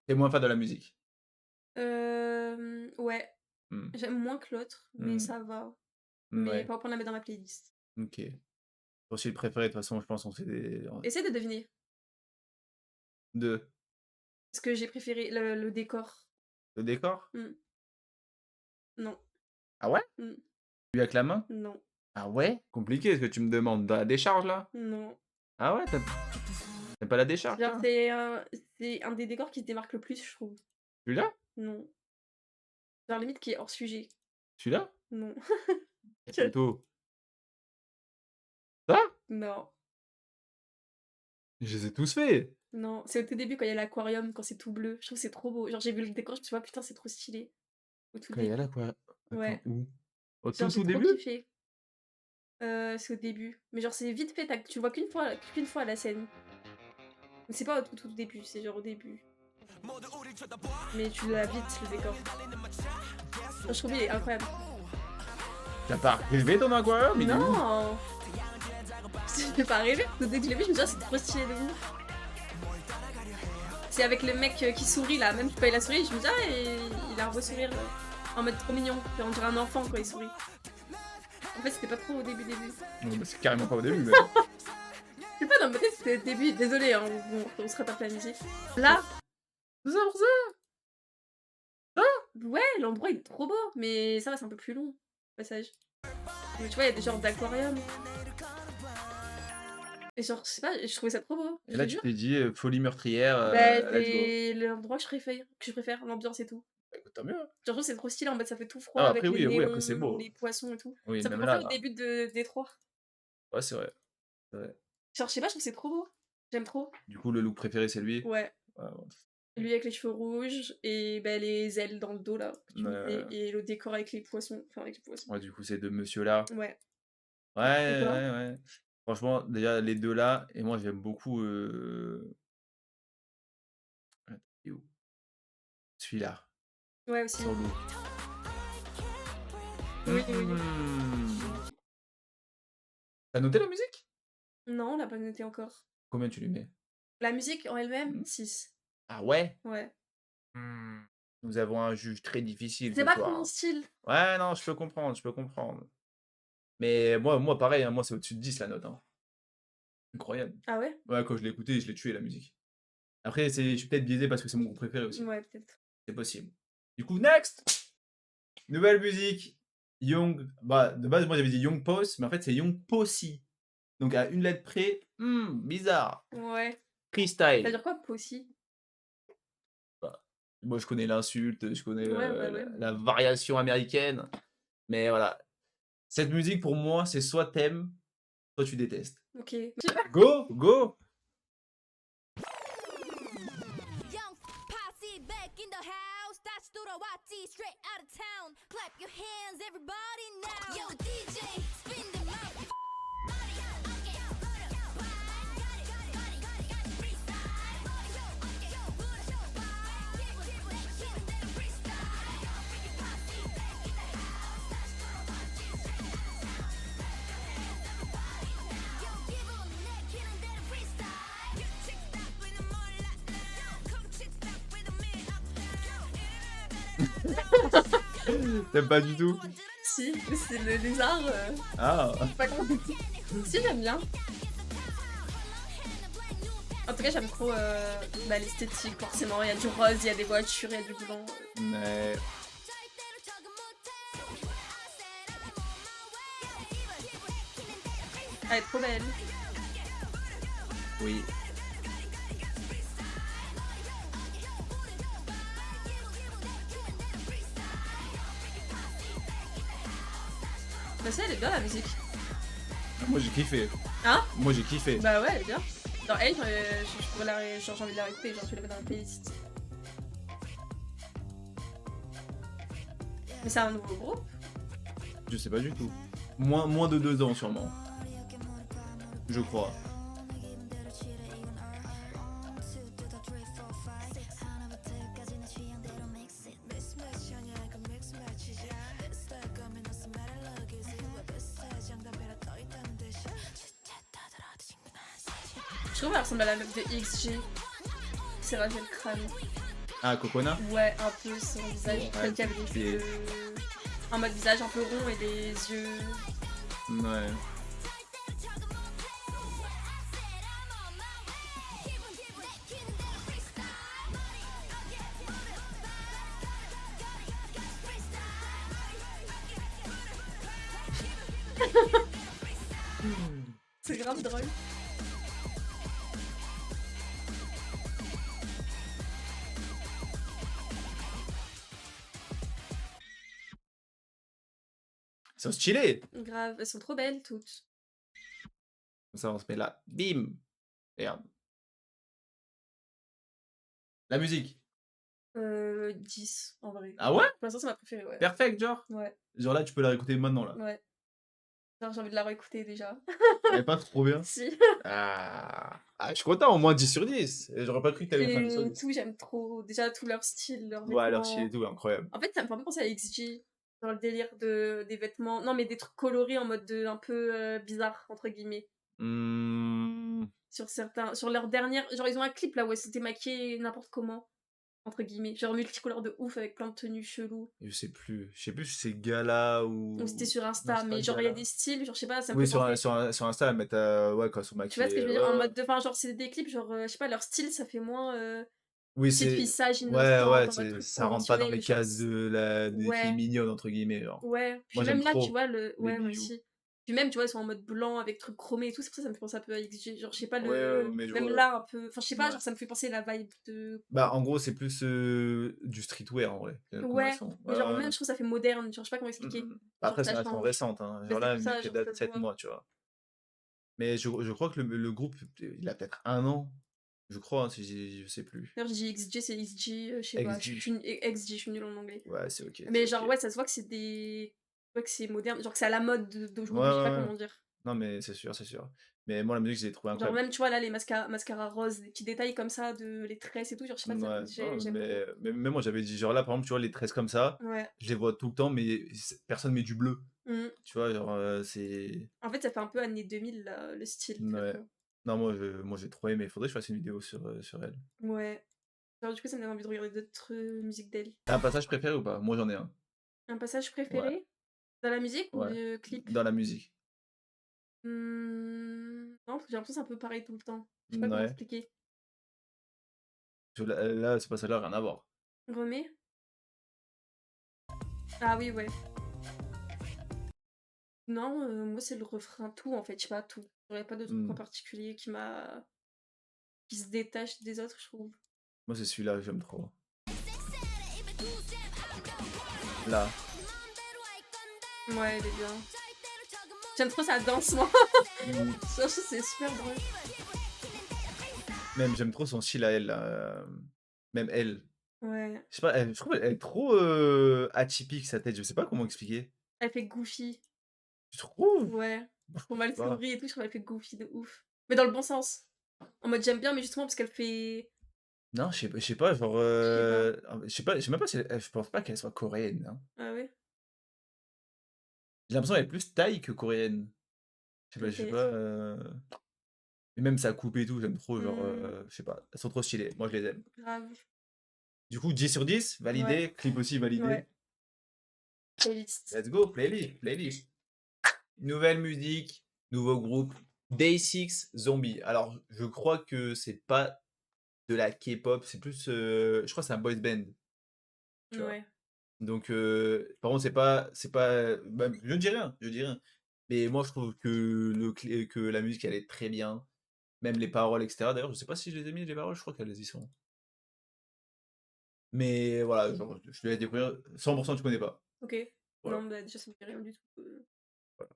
T'es moins fan de la musique. Ouais. Hmm. J'aime moins que l'autre, mais Hmm. ça va. Mais Ouais. pas pour la mettre dans ma playlist. Ok. Aussi le préféré, de toute façon, je pense qu'on fait des... Essaie de deviner. Deux. Ce que j'ai préféré, le décor. Le décor? Non. Ah ouais? Mm. Lui avec la main? Non. Ah ouais? Compliqué ce que tu me demandes. Dans la décharge là? Non. Ah ouais? T'aimes pas la décharge? Genre, Toi c'est un des décors qui se démarque le plus, je trouve. Celui-là? Non. Genre, limite qui est hors sujet. Celui-là? Non. Plutôt. Ça? Non. Je les ai tous faits. Non. C'est au tout début quand il y a l'aquarium, quand c'est tout bleu. Je trouve que c'est trop beau. Genre, j'ai vu le décor, je me suis dit, putain, c'est trop stylé. Au tout Quand il y a début. là quoi? Attends, Ouais. où? Au Genre, tout j'ai trop début? kiffé. C'est au début. Mais genre, c'est vite fait, tu le vois qu'une fois la scène. C'est pas au tout début, c'est genre au début. Mais tu l'as vite, le décor. Genre, je trouve il est incroyable. T'as pas rêvé ton aquarium? Il est où? Non. Je l'ai pas rêvé. Dès que je l'ai vu, je me suis dit, ah, c'est trop stylé de ouf. C'est avec le mec qui sourit là, même quand il a souri, je me dis, ah, il a un beau sourire en mode trop mignon. Genre, on dirait un enfant quand il sourit. En fait, c'était pas trop au début. Non, bah, c'est carrément pas au début, mais... Je sais pas, dans ma tête, c'était au début. Désolé, hein, on se retape la musique. Là, Tout ça pour ça? ouais, l'endroit il est trop beau, mais ça va, c'est un peu plus long, le passage. Mais tu vois, il y a des genres d'aquarium. Et genre, je sais pas, je trouvais ça trop beau. Et là, tu t'es dit, folie meurtrière, Bah, let's go. c'est l'endroit que je préfère, l'ambiance et tout. Bah, écoute, tant mieux. Genre, je trouve c'est trop stylé, en mode ça fait tout froid Ah, avec après, les oui, après, c'est néons, beau. les poissons et tout. Oui, Ça me même fait là, penser au début de Détroit. ouais, c'est vrai. C'est vrai. Genre, je sais pas, je trouve c'est trop beau. J'aime trop. Du coup, le look préféré, c'est lui? Ouais. Ouais, ouais. Lui avec les cheveux rouges et bah, les ailes dans le dos là. que tu me Ouais. disais, et le décor avec les poissons. Enfin, avec les poissons. Ouais, du coup, ces deux messieurs-là. Ouais. Ouais, Et toi? ouais. Franchement, déjà, les deux là, et moi, j'aime beaucoup... Attends, il est où? Celui-là, Ouais, aussi. sur l'eau. Oui. T'as noté la musique? Non, on l'a pas noté encore. Combien tu lui mets? La musique en elle-même, Hmm. 6. Ah ouais? Ouais. Nous avons un juge très difficile C'est ce pas trop soir. mon style. Ouais, non, je peux comprendre. Mais moi pareil, hein, moi c'est au-dessus de 10 la note. Hein. Incroyable. Ah ouais? Ouais, quand je l'ai écouté, je l'ai tué la musique. Après, je suis peut-être biaisé parce que c'est mon groupe préféré aussi. Ouais, peut-être. C'est possible. Du coup, next! Nouvelle musique. Young. Bah, de base, moi j'avais dit Young Post, mais en fait c'est Young Posse. Donc à une lettre près, bizarre. Ouais. Ça Freestyle. veut dire quoi, Possy? Moi je connais l'insulte, je connais Ouais, bah ouais. la variation américaine. Mais voilà. Cette musique pour moi, c'est soit t'aimes, soit tu détestes. Ok. Go, go! Young posse back in the house. That's to the YT straight out of town. Clap your hands, everybody now. Yo, DJ, spin them out. T'aimes pas du tout? Si, c'est le lézard, Ah! je sais pas comment si, j'aime bien. En tout cas, j'aime trop, bah, l'esthétique forcément. Il y a du rose, il y a des voitures, il y a du blanc. Mais Elle est trop belle. oui. Bah ça, elle est bien la musique. Moi j'ai kiffé. Hein? Moi j'ai kiffé. Bah ouais, elle est bien. Genre elle, je pourrais genre, j'ai envie de la réécouter, genre je vais la mettre dans la playlist. Mais c'est un nouveau groupe? Je sais pas du tout. Moins de 2 ans sûrement. Je crois. Je trouve qu'elle ressemble à la meuf de XG. C'est rasé le crâne. Ah, Cocona? Ouais, un peu son visage. Ouais, Celle qui avait les c'est- cheveux. Un mode visage un peu rond et des yeux. Ouais. C'est grave drôle. Ils sont stylés! Grave, elles sont trop belles toutes. Comme ça, on se met là. Bim! Merde. La musique. 10 en vrai. Ah ouais? Pour l'instant, c'est ma préférée, ouais. Perfect, genre? Ouais, Genre là, tu peux la réécouter maintenant, là. ouais. Genre, j'ai envie de la réécouter déjà. Elle est pas trop bien. Si. Ah, je suis content, au moins 10 sur 10. J'aurais pas cru que t'allais mettre un 10 sur Et 10. tout, j'aime trop. Déjà, tout leur style, leurs Ouais, leur style vêtements. et tout, incroyable. En fait, ça me fait un peu penser à XG. Dans le délire des vêtements. Non, mais des trucs colorés en mode un peu bizarre, entre guillemets. Mmh, Sur leur dernière. Genre, ils ont un clip là où elles s'étaient maquillées n'importe comment. Entre guillemets. Genre multicolore de ouf avec plein de tenues cheloues. je sais plus. Je sais plus si c'est Gala ou. Ou c'était sur Non, Insta. c'est pas Mais genre, il y a Gala. des styles, genre, je sais pas, ça me Oui, fait penser. sur Insta, elles mettent. Ouais, quand elles sont Tu vois ce que je maquillées. veux dire? Ouais, En ouais. mode de. Enfin, genre, c'est des clips, genre, je sais pas, leur style, ça fait moins. Oui, Petite c'est. fille sage, Ouais, innocente, ouais, en mode truc ça rentre pas dans les conventionnel. Genre, cases des filles ouais. mignonnes, entre guillemets. Genre. Ouais, puis Moi, j'aime même là, tu trop vois, les ouais, moi bijoux. aussi. Puis même, tu vois, ils sont en mode blanc avec trucs chromés et tout, c'est pour ça que ça me fait penser un peu à XG. Genre, je sais pas, Ouais, ouais, mais je même vois. là, un peu. Enfin, je sais pas, Ouais. genre, ça me fait penser à la vibe de. Bah, en gros, c'est plus du streetwear, en vrai. Comme Ouais, elles sont. mais Ouais, genre, ouais. même, je trouve que ça fait moderne, genre, je sais pas comment Mm, expliquer. mm. Genre, Après, ça elles sont change. récentes. Hein. Mais Genre c'est là, pour une ça, qui genre, ça date se 7 voit. mois, tu vois. Mais je crois que le groupe, il a peut-être 1 an. Je crois, hein, je sais plus. D'ailleurs, je dis XG, c'est XG, je sais pas, XG. XG, je suis nulle en anglais. Ouais, c'est ok. Mais C'est genre, ok. ouais, ça se voit que c'est des. Ouais, que c'est moderne, genre que c'est à la mode Ouais, d'aujourd'hui, je sais pas ouais, ouais. comment dire. Non, mais c'est sûr, c'est sûr. Mais moi, la musique, je l'ai trouvée Genre incroyable. même, tu vois, là, les mascaras roses, les petits détails comme ça, les tresses et tout, genre, je sais pas, Ouais, non, j'aime trop. mais moi, j'avais dit, genre là, par exemple, tu vois, les tresses comme ça, Ouais. je les vois tout le temps, mais personne met du bleu. Mmh. Tu vois, genre, c'est. En fait, ça fait un peu années 2000, là, le style, Ouais. vraiment. Non, moi, j'ai trop aimé. Faudrait que je fasse une vidéo sur elle. Ouais. Genre, du coup, ça me donne envie de regarder d'autres musiques d'elle. T'as un passage préféré ou pas? Moi, j'en ai un. Un passage Ouais, préféré? Dans la musique ou ouais. le clip? Dans la musique. Non, parce que j'ai l'impression que c'est un peu pareil tout le temps. Je sais pas comment Ouais. expliquer. Là, ce passage-là, rien à voir. Remets? Ah oui, ouais. Non, moi, c'est le refrain, tout, en fait, je sais pas, tout. J'aurais pas de truc en Hmm. particulier qui se détache des autres, je trouve. Moi, c'est celui-là que j'aime trop. Là. Ouais, il est bien. J'aime trop sa danse, moi. Hmm. Ça, c'est super drôle. Même, j'aime trop son style à elle. Là, même elle. Ouais. Je sais pas, je trouve elle est trop atypique, sa tête. Je sais pas comment expliquer. Elle fait goofy. Tu trouves? Ouais. Moi, je Pour trouve mal pas. souris et tout, je trouve qu'elle fait goofy de ouf. Mais dans le bon sens. En mode, j'aime bien, mais justement parce qu'elle fait. Non, je sais pas, genre. Je sais pas. Je sais même pas si. Je pense pas qu'elle soit coréenne. Hein. Ah ouais? J'ai l'impression qu'elle est plus thaï que coréenne. Je sais pas. Peut-être. Et même sa coupe et tout, j'aime trop. Genre, Hmm, je sais pas. Elles sont trop stylées. Moi, je les aime. grave. Du coup, 10 sur 10, Ouais. validé. Clip aussi validé. Ouais. playlist. Let's go, playlist. Nouvelle musique, nouveau groupe, Day6 Zombie. Alors, je crois que c'est pas de la K-pop, c'est plus, je crois que c'est un boys band, tu vois? Ouais. Donc, par contre, c'est pas, bah, je dis rien. Mais moi, je trouve que que la musique, elle est très bien, même les paroles, et cetera. D'ailleurs, je sais pas si je les ai mis les paroles, je crois qu'elles y sont. Mais voilà, genre, je te laisse découvrir. 100% tu connais pas. OK. Voilà, Non, bah, déjà, ça me dit rien du tout. voilà.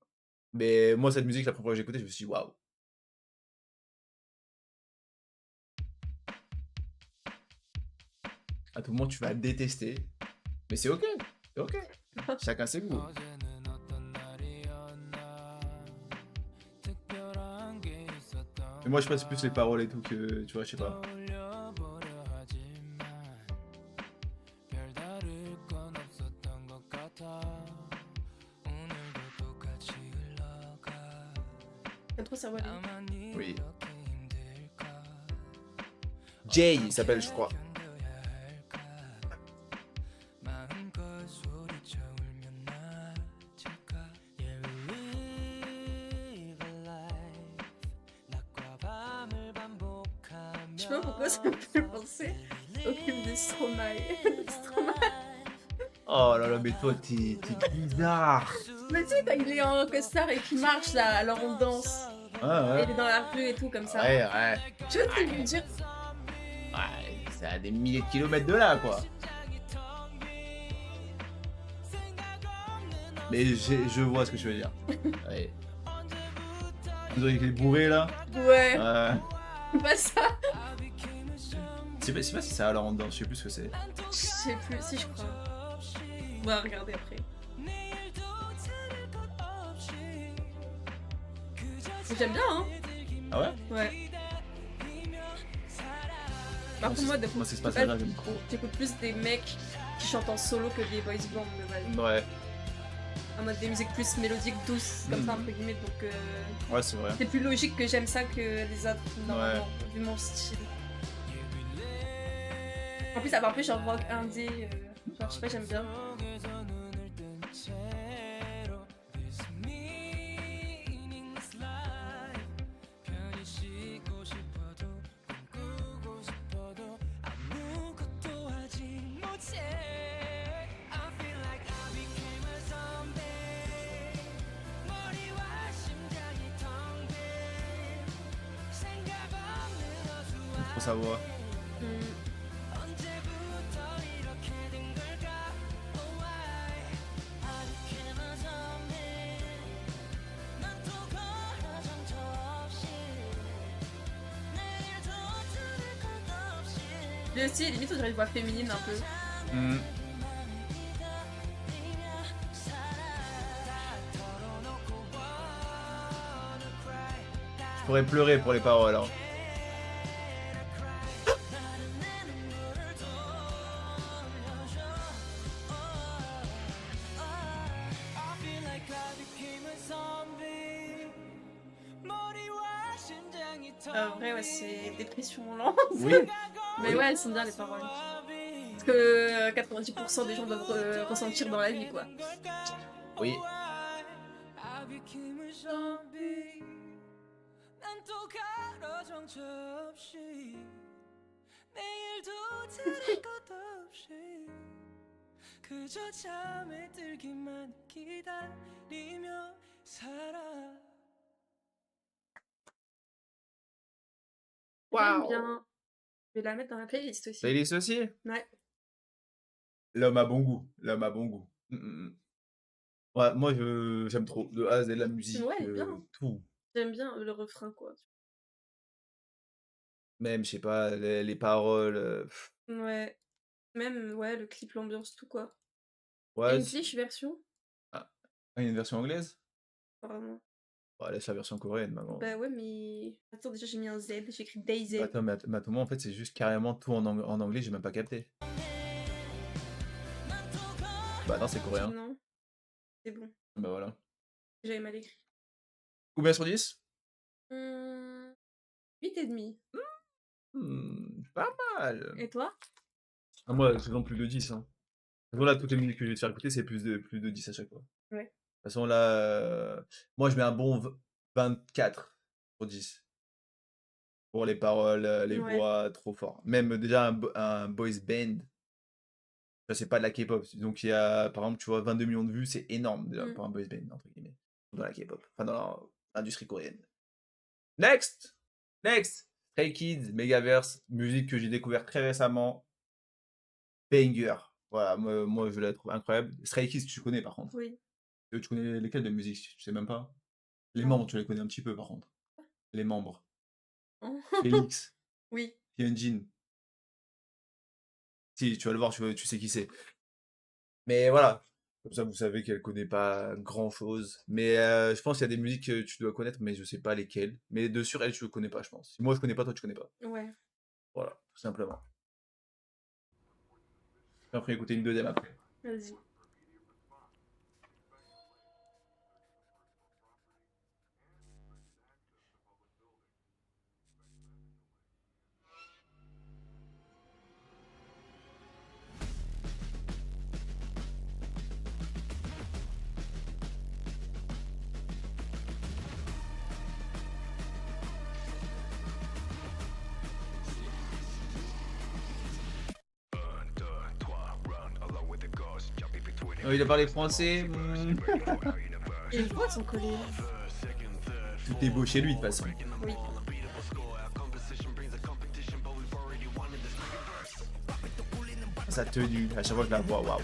Mais moi, cette musique, la première fois que j'ai écouté, je me suis dit: «Waouh!» À tout moment, tu vas détester, mais c'est OK. Chacun ses goûts. Mais moi, je passe plus les paroles et tout que, tu vois, je sais pas. J'aime trop sa voix, lui. Oui. Jay, il s'appelle, je crois. Je sais pas pourquoi ça me fait penser au film de Stromae. Stromae. Oh là là, mais toi, t'es bizarre. Mais tu sais, quand il est en costard et qu'il marche là, alors on danse. Ouais, Et il est dans la rue et tout, comme ça. ouais. Tu vois ce que je veux dire? Ouais, c'est à des milliers de kilomètres de là, quoi. Mais je vois ce que tu veux dire. Ouais. Vous avez les bourrés, là. Ouais, pas ça. Je sais pas si ça a leur en dedans, je sais plus ce que c'est. Je sais plus, si je crois. On va regarder après. Mais j'aime bien, hein? Ah ouais? Ouais. Par contre, moi, Moi, c'est ce passage-là, j'aime trop. j'écoute plus des mecs qui chantent en solo que des boys bands de base. Ouais, En mode des musiques plus mélodiques, douces, comme ça, entre guillemets. Donc, ouais, c'est vrai. c'est plus logique que j'aime ça que les autres, normalement, vu mon style. En plus, ça va un peu genre rock indé. Genre, je sais pas, j'aime bien. Faut savoir. Lui aussi, limite, on dirait une voix féminine un peu. Je pourrais pleurer pour les paroles, hein. En vrai, ouais, c'est dépression lente. Oui. Mais ouais, elles sont bien les paroles. Parce que 90% des gens doivent ressentir dans la vie, quoi. Oui. J'aime bien. Je vais la mettre dans la playlist aussi. Playlist aussi? Ouais. L'homme a bon goût. L'homme a bon goût. Ouais, moi, j'aime trop. De A à Z, la musique, Ouais, bien. tout. J'aime bien le refrain, quoi. Même, je sais pas, les paroles. Ouais. Même, ouais, le clip, l'ambiance, tout, quoi. Il y a Ouais. une English version, Ah, il y a une version anglaise? apparemment. Ouais, laisse la version coréenne maintenant. Bah ouais, mais... Attends, déjà, j'ai mis un Z, j'ai écrit DayZ. Attends, mais attends, moi, en fait, c'est juste carrément tout en anglais, j'ai même pas capté. Bah non, c'est coréen. Non, c'est bon. Bah voilà. J'avais mal écrit. Combien sur 10? 8,5. Pas mal. Et toi? Ah, moi, c'est non plus de 10, hein. toute façon, là, toutes les musiques que je vais te faire écouter, c'est plus de 10 à chaque fois. Ouais. De toute façon, là, moi, je mets un bon 24 sur 10. Pour les paroles, les Ouais. voix, trop fort. Même déjà un boys band, ça c'est pas de la K-pop. Donc il y a, par exemple, tu vois, 22 millions de vues, c'est énorme déjà Mmh. pour un boys band, entre guillemets, dans la K-pop, enfin dans l'industrie coréenne. Next! Next! Stray Kids, Megaverse, musique que j'ai découvert très récemment. Banger. Voilà, moi je la trouve incroyable. Stray Kids, tu connais par contre. Oui. Tu connais lesquels de musique? Tu sais même pas? Les Non. membres, tu les connais un petit peu par contre. Les membres. Oh. Félix, Oui. Hyunjin. Si, tu vas le voir, tu sais qui c'est. Mais voilà, comme ça vous savez qu'elle connaît pas grand-chose. Mais je pense qu'il y a des musiques que tu dois connaître, mais je sais pas lesquelles. Mais de sûr, elle, tu ne connais pas, je pense. Si moi je connais pas, toi tu connais pas. Ouais. Voilà, tout simplement. Après écouter une deuxième après. Vas-y. Oh, il a parlé français. Et les voix sont collées. Tout est beau chez lui de toute façon. Oui. Sa tenue, à chaque fois que je la vois, waouh.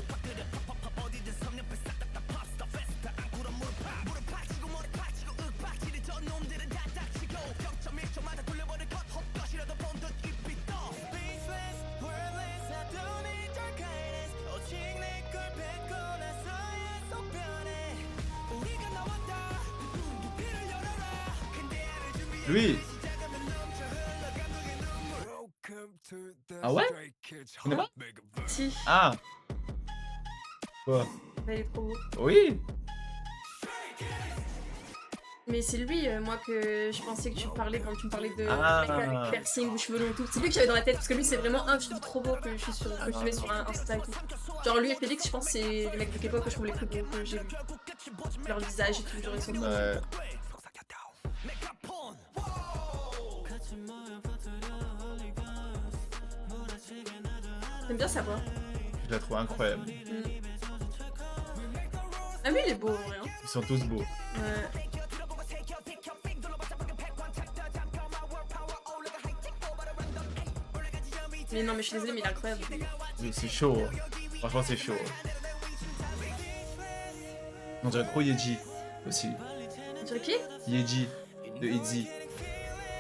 Lui. Ah ouais? Tu connais pas? Si. Ah. Quoi? Elle est trop beau. Oui. Mais c'est lui, moi, que je pensais que tu parlais quand tu me parlais de Ah. mec avec piercing ou cheveux longs et tout. C'est lui que j'avais dans la tête, parce que lui, c'est vraiment un que je trouve trop beau, que je suis sur, que je mets sur un Insta et tout. Genre, lui et Félix, je pense que c'est les mecs de K-pop que je trouve les plus beaux que j'ai vus. Leur visage et tout, genre, ils sont trop beaux. Ouais. J'aime bien sa voix. Je la trouve incroyable. Ah, lui, il est beau, en vrai. Hein. Ils sont tous beaux. Ouais. Mais non, mais je suis désolée, mais il est incroyable. Oui, c'est chaud. Hein. Franchement, c'est chaud. On dirait trop Yeji aussi. Tu dirais qui? Yeji de Itzy.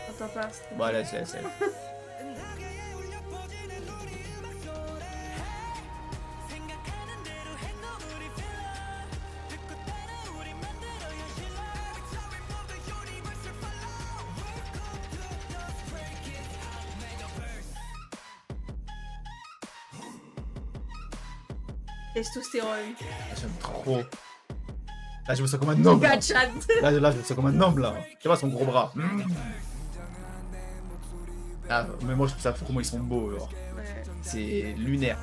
Attends pas. Bon, laisse. Testostérone. J'aime trop. Là, je me sens comme un homme. Là, Gachad. là, je me sens comme un homme, là. Tu vois son gros bras. Ah, mais moi, je trouve ça fou comment ils sont beaux, genre. Ouais. C'est lunaire.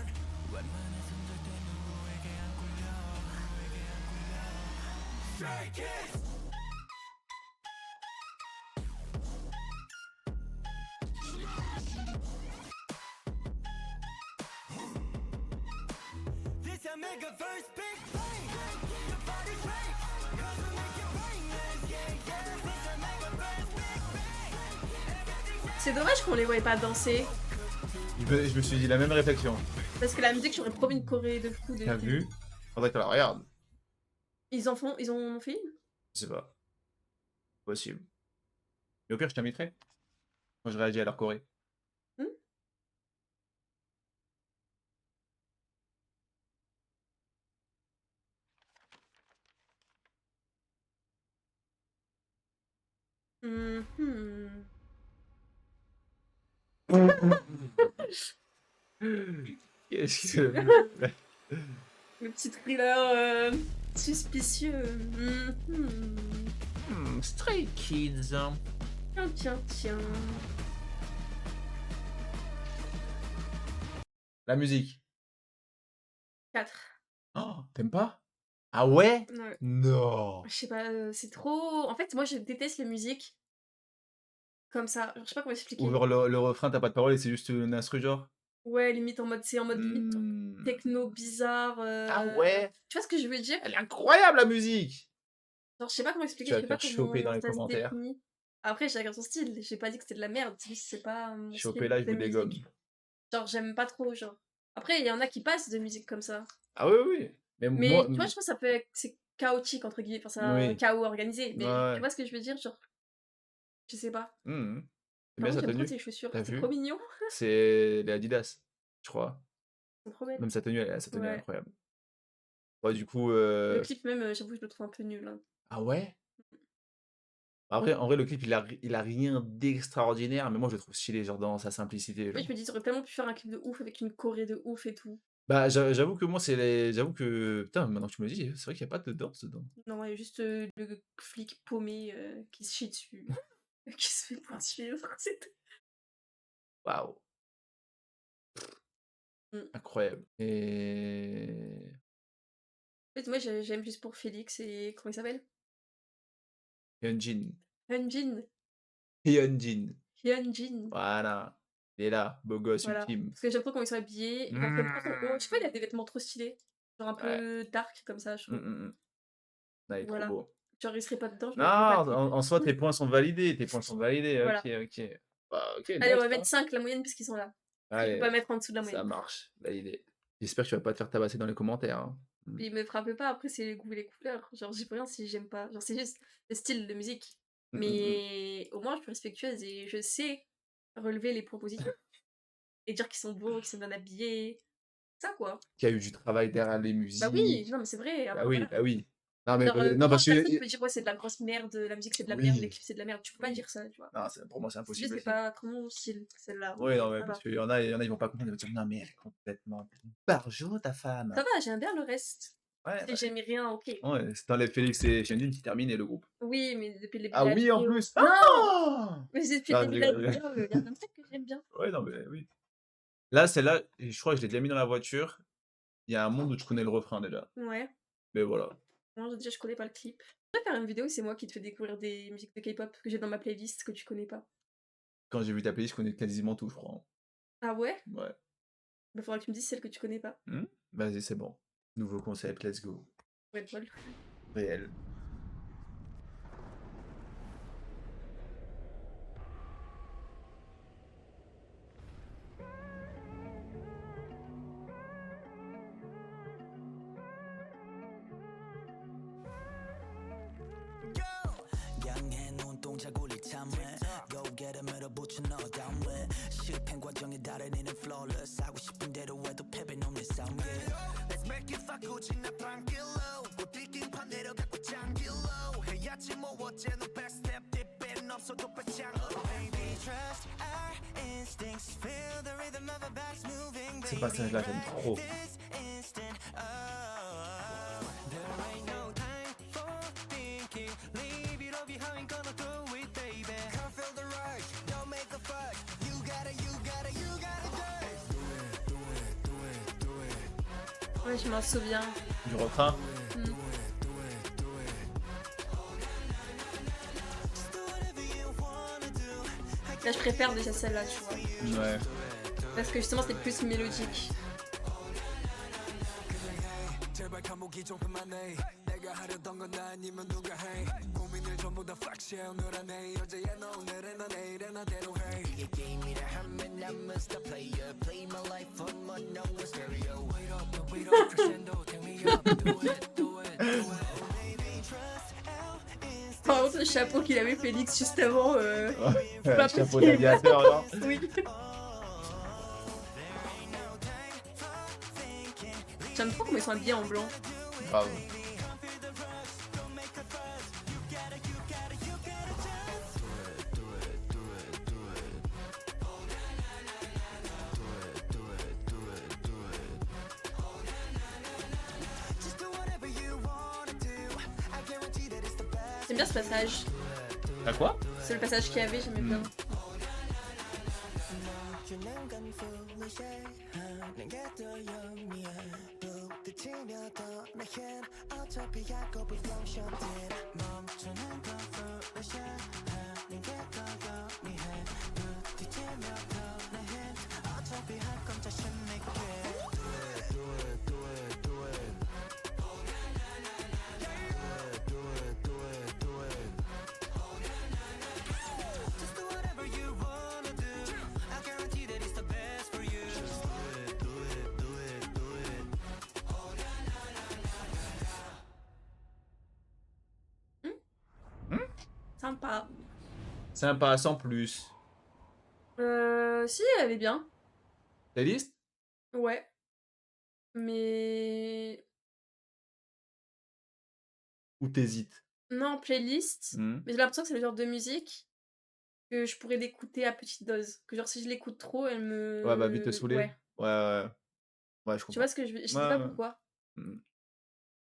C'est dommage qu'on les voyait pas danser. Je me suis dit la même réflexion. Parce que la musique, j'aurais promis une choré de fou. T'as vu? Faudrait que tu la regardes. Ils en fait une? Je sais pas. Possible. Mais au pire, je t'inviterai. Quand je réagis à leur Corée. Mhm. Qu'est-ce que... Le petit thriller suspicieux. Stray Kids. Tiens. La musique. 4. Oh, t'aimes pas? Ah ouais? Ouais. Non. Je sais pas, c'est trop en fait, moi, je déteste les musiques comme ça. Genre, je sais pas comment Ou expliquer. genre le refrain, tu pas de paroles et c'est juste une instru genre? Ouais, limite en mode c'est en mode limite Mmh. techno bizarre, Ah ouais? tu vois ce que je veux dire? Elle est incroyable la musique! Genre, je sais pas comment Tu expliquer, vas je te sais pas faire choper dans comment les ça se commentaires. définit. Après, chacun son style, j'ai pas dit que c'était de la merde, c'est juste c'est pas mon Choper style là, je de vous dégomme. musique. Genre, j'aime pas trop, genre. Après, il y en a qui passent de musique comme ça. Ah oui, oui. Mais moi, Mais tu vois, je pense que ça peut être c'est «chaotique» entre guillemets, enfin, c'est un oui. chaos organisé, Ouais, mais tu ouais. vois ce que je veux dire? Genre, je sais pas. Mmh mh. C'est Par bien contre, sa j'aime trop tenue. tes chaussures, Tu c'est trop vu? mignon, C'est les Adidas, je crois. elles sont trop belles. Même sa tenue elle est Ouais. incroyable. Ouais, du coup, Le clip même, j'avoue, je le trouve un peu nul, hein. ah ouais? Après, en vrai, le clip, il a rien d'extraordinaire, mais moi, je le trouve stylé, genre, dans sa simplicité, Oui, je genre. me dis: «Tu aurais tellement pu faire un clip de ouf avec une choré de ouf et tout». Bah, j'avoue que moi, j'avoue que putain, maintenant que tu me le dis, c'est vrai qu'il y a pas de danse dedans. Non, il y a juste, le flic paumé, qui se chie dessus, qui se fait poursuivre, c'est tout. Waouh, Mmh. incroyable et En fait, moi, j'aime juste pour Félix et comment il s'appelle? Hyunjin. Hyunjin. Hyunjin, Hyunjin, voilà. Il est là, beau gosse voilà. ultime. Parce que j'aime trop comment ils sont habillés, ils reflètent trop son haut. Je sais pas, il a des vêtements trop stylés, genre un Ouais. peu dark comme ça, je Mmh, trouve. mmh mh. Ah, il est trop Voilà. beau. Genre, il serait pas dedans, je Non, ne regarderais pas le clip. en soi, tes points sont validés, OK, Voilà. OK. Bah, OK, Allez, on nice, va hein. mettre 5 la moyenne puisqu'ils sont là. Parce que je peux pas Allez, mettre en dessous de la ça moyenne. marche, validé. J'espère que tu vas pas te faire tabasser dans les commentaires, hein. Mmh. Ils me frappent pas, après c'est les goûts et les couleurs. Genre, j'y peux rien si j'aime pas. Genre, c'est juste le style de musique. Mmh, mmh mh. Mais au moins, je suis respectueuse et je sais relever les points positifs. Et dire qu'ils sont beaux, qu'ils sont bien habillés. Ça, quoi. Qu'il y a eu du travail derrière les Bah oui, musiques. non, mais c'est vrai. Bah Après, oui, voilà. bah oui. Non mais Genre, non comment parce que personne peut dire, ouais, c'est de la grosse merde, la musique c'est de la merde, les oui, clips c'est de la merde. Tu peux pas oui. dire ça, tu vois. Non, c'est pour moi, c'est C'est juste, impossible c'est aussi. pas trop mon style, celle-là. Oui, non, mais Ça parce va. qu'il y en a, ils vont pas comprendre, ils vont dire: «Non mais elle est complètement barjo ta Ça femme». va, j'aime bien le reste. Ouais, Si bah, j'aime rien, ok. ouais, si tu enlèves Félix et Shandy, c'est terminé le groupe. Oui, mais depuis le début de Ah la oui, en vidéo. plus! Non! Ah! Mais c'est depuis le Non, je début de la rigole, je rigole. vidéo, il y a plein de trucs que j'aime bien. Ouais, non mais oui. Là, celle-là, je crois que je l'ai déjà mis dans la voiture. Il y a un monde où tu connais le refrain déjà. Ouais. Mais voilà. Moi, déjà, je connais pas le clip. Je vais faire une vidéo où c'est moi qui te fais découvrir des musiques de K-pop que j'ai dans ma playlist que tu connais pas. Quand j'ai vu ta playlist, je connais quasiment tout, je crois, hein. Ah ouais? Ouais. Bah, faudra que tu me dises celle que tu connais pas. Mmh. Vas-y, c'est bon. Nouveau concept, let's go. Ouais, lol. Réel. 양해 눈동자 굴릴 참해 고개를 붙여 너 다음에 실패 과정에 달인이는 flawless 하고 싶은 대로 해도 패배는 없는 싸움 Let's make it fuck 굳이 나 tranquilo 꽃들긴 내려가고 장길로 해야지 뭐 어째 no best step 뒷배는 없어도 배짱 Baby trust our instincts feel the rhythm of our backs moving Ces passages-là, j'aime trop. This instant oh there ain't no time for thinking leave it all behind gonna do it baby can't feel the rush don't make a fuss you gotta do it Ouais, je m'en souviens. Du refrain? Mm. Là, je préfère déjà celle-là, tu vois. Ouais. Parce que justement, c'était plus mélodique. 제발 감옥이 좀 그만해 내가 하려던 건 아니면 누가 해 고민을 전부 다 flex해 오늘 안에 어제야 너 오늘은 너 내일은 나대로 해 이게 게임이라 하면 I'm a star player Play my life on my number stereo Wait up crescendo Take me up do it Baby trust our instinct Par contre, le chapeau qu'il avait Félix juste avant. Ouais, chapeau d'aviateur, genre. Oui. J'aime trop comment ils sont habillés en blanc. Grave. Just do whatever you wanna do I guarantee that it's the best J'aime bien ce passage. T'as quoi? C'est le passage qu'il y avait, j'aimais bien. 부딪히며 떠나긴 어차피 할 거 불경션들 멈추는 confusion 하는 게 더 영리해 부딪히며 떠나긴 어차피 할 건 자신 있게 Do it, do it, do it, do it, do it, do it. Just do whatever you wanna do. I guarantee that it's the best for you. Just do it, do it, do it, do it. Sympa. Sympa, sans plus. Si, elle est bien. Playlist? Ouais. Mais Ou t'hésites? non, playlist. Mmh. Mais j'ai l'impression que c'est le genre de musique que je pourrais l'écouter à petite dose. Que genre si je l'écoute trop, elle me... Ouais, bah vite te saouler. Ouais. Ouais, ouais, ouais. Ouais, je Tu vois comprends. ce que je veux... Je sais Ouais, pas ouais. pourquoi. Mmh.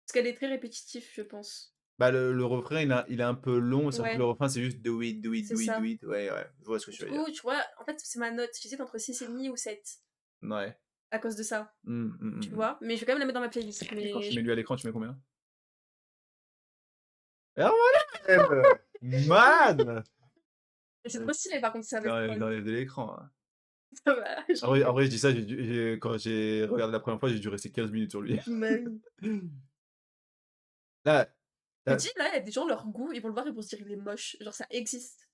Parce qu'elle est très répétitive, je pense. Bah le refrain, il est un peu long, sauf que Ouais. le refrain, c'est juste do it, do it, C'est do it, ça. do it. Ouais, ouais, je vois ce que tu Du veux dire. coup, tu vois, en fait, c'est ma note. J'hésite entre 6,5 ou 7. Ouais. À cause de ça, tu Mmh. vois. Mais je vais quand même la mettre dans ma playlist. Et quand Mais tu mets lui à l'écran, tu mets combien? Ah ouais! Man! c'est trop stylé par contre, ça va être J'enlève de l'écran, hein. ça va. En vrai, je dis ça, quand j'ai regardé la première fois, j'ai dû rester 15 minutes sur lui. Mais oui. Là, Je là me dis, là, il y a des gens, leur goût, ils vont le voir, ils vont se dire, il est moche. Genre, ça existe.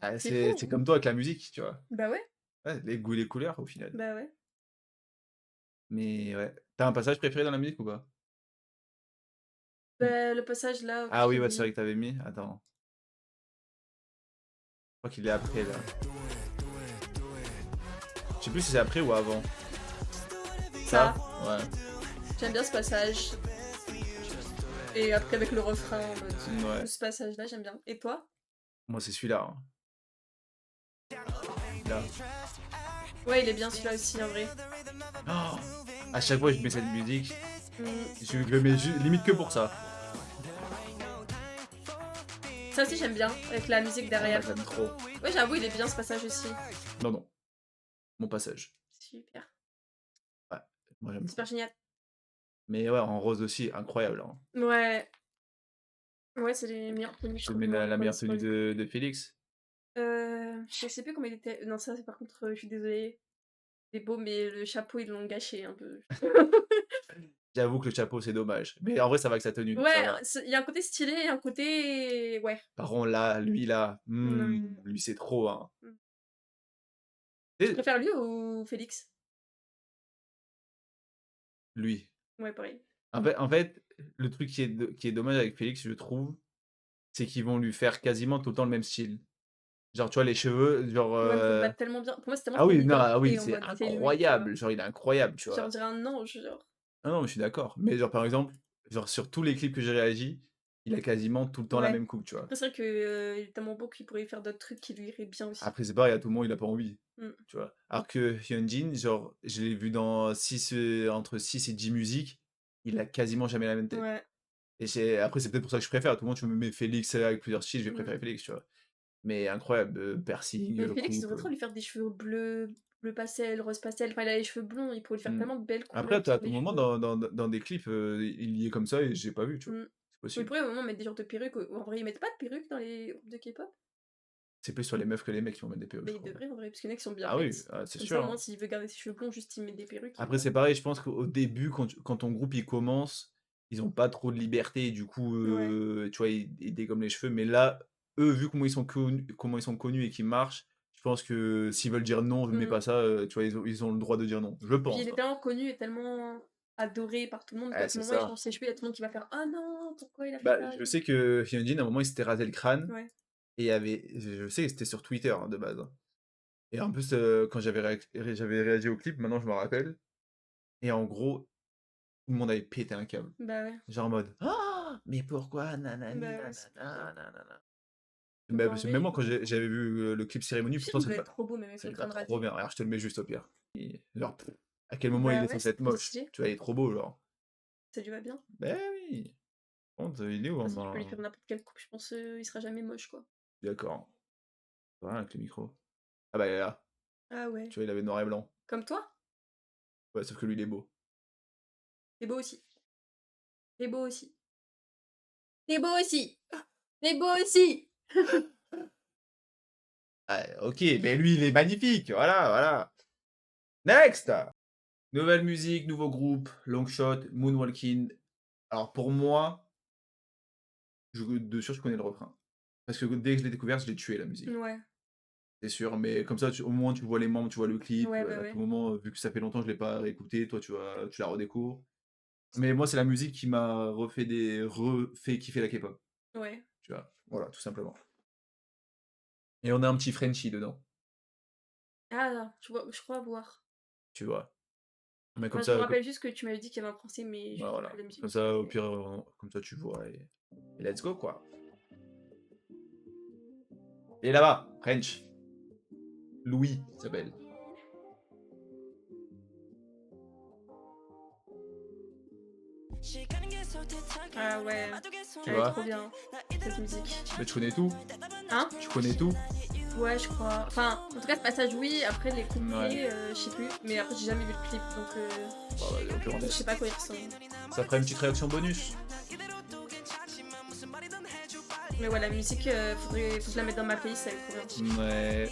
ah, C'est c'est fou. comme toi avec la musique, tu vois. Bah ouais, Ouais, les goûts et les couleurs au final. bah ouais. Mais ouais. T'as un passage préféré dans la musique ou pas? Bah, le passage là Ah oui, qu'il ouais, c'est vrai dit. que t'avais mis. Attends. Je crois qu'il est après là. Je sais plus si c'est après ou avant. Ça, Ouais. j'aime bien ce passage. Et après, avec le refrain, en mode, Ouais. tout ce passage-là, j'aime bien. Et toi? Moi, c'est celui-là. Hein. Là. Ouais, il est bien celui-là aussi, en vrai. Oh, à chaque fois que je mets cette musique, Mm. je le mets limite que pour ça. Ça aussi, j'aime bien, avec la musique derrière. J'aime trop. Ouais, j'avoue, il est bien ce passage aussi. Non. Mon passage. Super. Ouais. Moi, j'aime trop. Super génial. Mais ouais, en rose aussi, incroyable. Hein. Ouais. Ouais, c'est les meilleures tenues. Je te mets la meilleure tenue de Félix. Je sais plus comment il était. Non, ça, c'est par contre, je suis désolée. C'est beau, mais le chapeau, ils l'ont gâché un peu. J'avoue que le chapeau, c'est dommage. Mais en vrai, ça va avec sa tenue. ça Ouais, va. il y a un côté stylé et un côté. Ouais. Par contre, là, lui, Non. lui, c'est trop. Hein. Tu Et préfères lui ou Félix? lui. Ouais, pareil. En fait, le truc qui est dommage avec Félix, je trouve, c'est qu'ils vont lui faire quasiment tout le temps le même style. Genre, tu vois, les cheveux, genre. Ouais, mais ça me va tellement bien. Pour moi, c'est tellement Ah son oui, non, ah oui, identité en c'est mode c'est lui, tu vois. incroyable. Genre, il est incroyable, tu Genre, on vois. dirait un ange, genre. Ah non, mais je suis d'accord. Mais genre, par exemple, genre sur tous les clips que j'ai réagi, il a quasiment tout le temps la Ouais. même coupe, tu vois. Après, c'est vrai que il est tellement beau qu'il pourrait faire d'autres trucs qui lui iraient bien aussi. Après, c'est pareil, à tout le monde, il a pas envie, Mm. tu vois. Alors que Hyunjin, genre, je l'ai vu dans entre 6 et 10 musiques, il a quasiment jamais la même tête. Ouais. Et après, c'est peut-être pour ça que je préfère. Tout le monde, tu me mets Félix avec plusieurs styles, je vais préférer Félix, tu vois. Mais incroyable, piercing, Mais Félix, il coupe. devrait trop lui faire des cheveux bleus, bleu pastel, rose pastel. Enfin, il a les cheveux blonds, il pourrait lui faire tellement de belles couleurs. Après, à sur tout les moment, cheveux. dans des clips, il y est comme ça et j'ai pas vu, tu vois. Mm. C'est Oui, il possible. pourrait au moment mettre des genres de perruques. En vrai, ils mettent pas de perruques dans les groupes de K-pop. C'est plus sur les meufs que les mecs qui vont mettre des perruques. Mais je ils crois. devraient en vrai, parce qu'il y en a qui sont bien Ah oui, faites. c'est Comme sûr. ça, au Hein. moins, s'il veut garder ses cheveux blonds, juste il met des perruques. Après, c'est pareil, je pense qu'au début, quand ton groupe il commence, ils ont pas trop de liberté, et du coup, tu vois, ils dégomment les cheveux. Mais là, eux, vu comment ils sont connus et qu'ils marchent, je pense que s'ils veulent dire non, je mets pas ça, tu vois, ils ont le droit de dire non. Je Puis pense. il est Hein. tellement connu et tellement adoré par tout le monde Ah, qu'à tout c'est moment il ça. change ses cheveux, il y a tout le monde qui va faire ah non, pourquoi il a fait Bah, ça? je sais que Hyunjin, à un moment, il s'était rasé le crâne. Ouais. Et je sais que c'était sur Twitter hein, de base. Hein. Et en plus, quand j'avais réagi au clip, maintenant je me rappelle. Et en gros, tout le monde avait pété un câble. Bah ouais. Genre en mode ah mais pourquoi nanani Bah ouais, nanana, c'est clair. nanana. Donc, en Parce que vrai, même moi, quand j'avais vu le clip cérémonie, le film pourtant, doit être trop beau, même avec ça le lui va crâne trop rasé. bien. Alors, je te le mets juste au pire. Genre, à quel moment Bah il est ouais, censé c'est être trop moche? stylé. Tu vois, il est trop beau, genre. Ça lui va bien. Ben oui. Par contre, il est où Parce que tu peux lui enfin? faire n'importe quelle coupe, je pense il sera jamais moche quoi. D'accord. Voilà, avec le micro. Ah bah, il est là. Ah ouais. Tu vois, il avait noir et blanc. Comme toi? Ouais, sauf que lui, il est beau. T'es beau aussi. T'es beau aussi. T'es beau aussi. T'es beau aussi. Ah, OK, mais lui, il est magnifique, voilà, voilà. Next! Nouvelle musique, nouveau groupe, Longshot, Moonwalking. Alors pour moi, de sûr, je connais le refrain. Parce que dès que je l'ai découvert, je l'ai tué la musique. Ouais. C'est sûr, mais comme ça, au moins, tu vois les membres, tu vois le clip. Ouais, bah À tout ouais. moment, vu que ça fait longtemps que je l'ai pas réécouté, toi, tu la redécouvres. Mais moi, c'est la musique qui m'a refait kiffer la K-pop, Ouais. tu vois. Voilà, tout simplement. Et on a un petit Frenchie dedans, Ah, tu vois, je crois voir. tu vois. Mais comme Enfin, je me ça, rappelle juste que tu m'avais dit qu'il y avait un français, mais je bah, sais voilà. pas la Comme musique. ça, au pire, comme ça, tu vois. Et let's go, quoi. Et là-bas, French. Louis il s'appelle. Ah ouais, Tu elle est vois? trop bien, cette musique. Mais tu connais tout? Hein? Tu connais tout? Ouais, je crois. Enfin, en tout cas, ce passage, oui. Après, les Ouais. couplets, je sais plus. Mais après, j'ai jamais vu le clip, donc Bah, ouais, au pire, on je laisse. sais pas à quoi il ressemble. Ça ferait une petite réaction bonus. Mais ouais, la musique, faut que je la mette dans ma playlist, elle est trop bien. Ouais.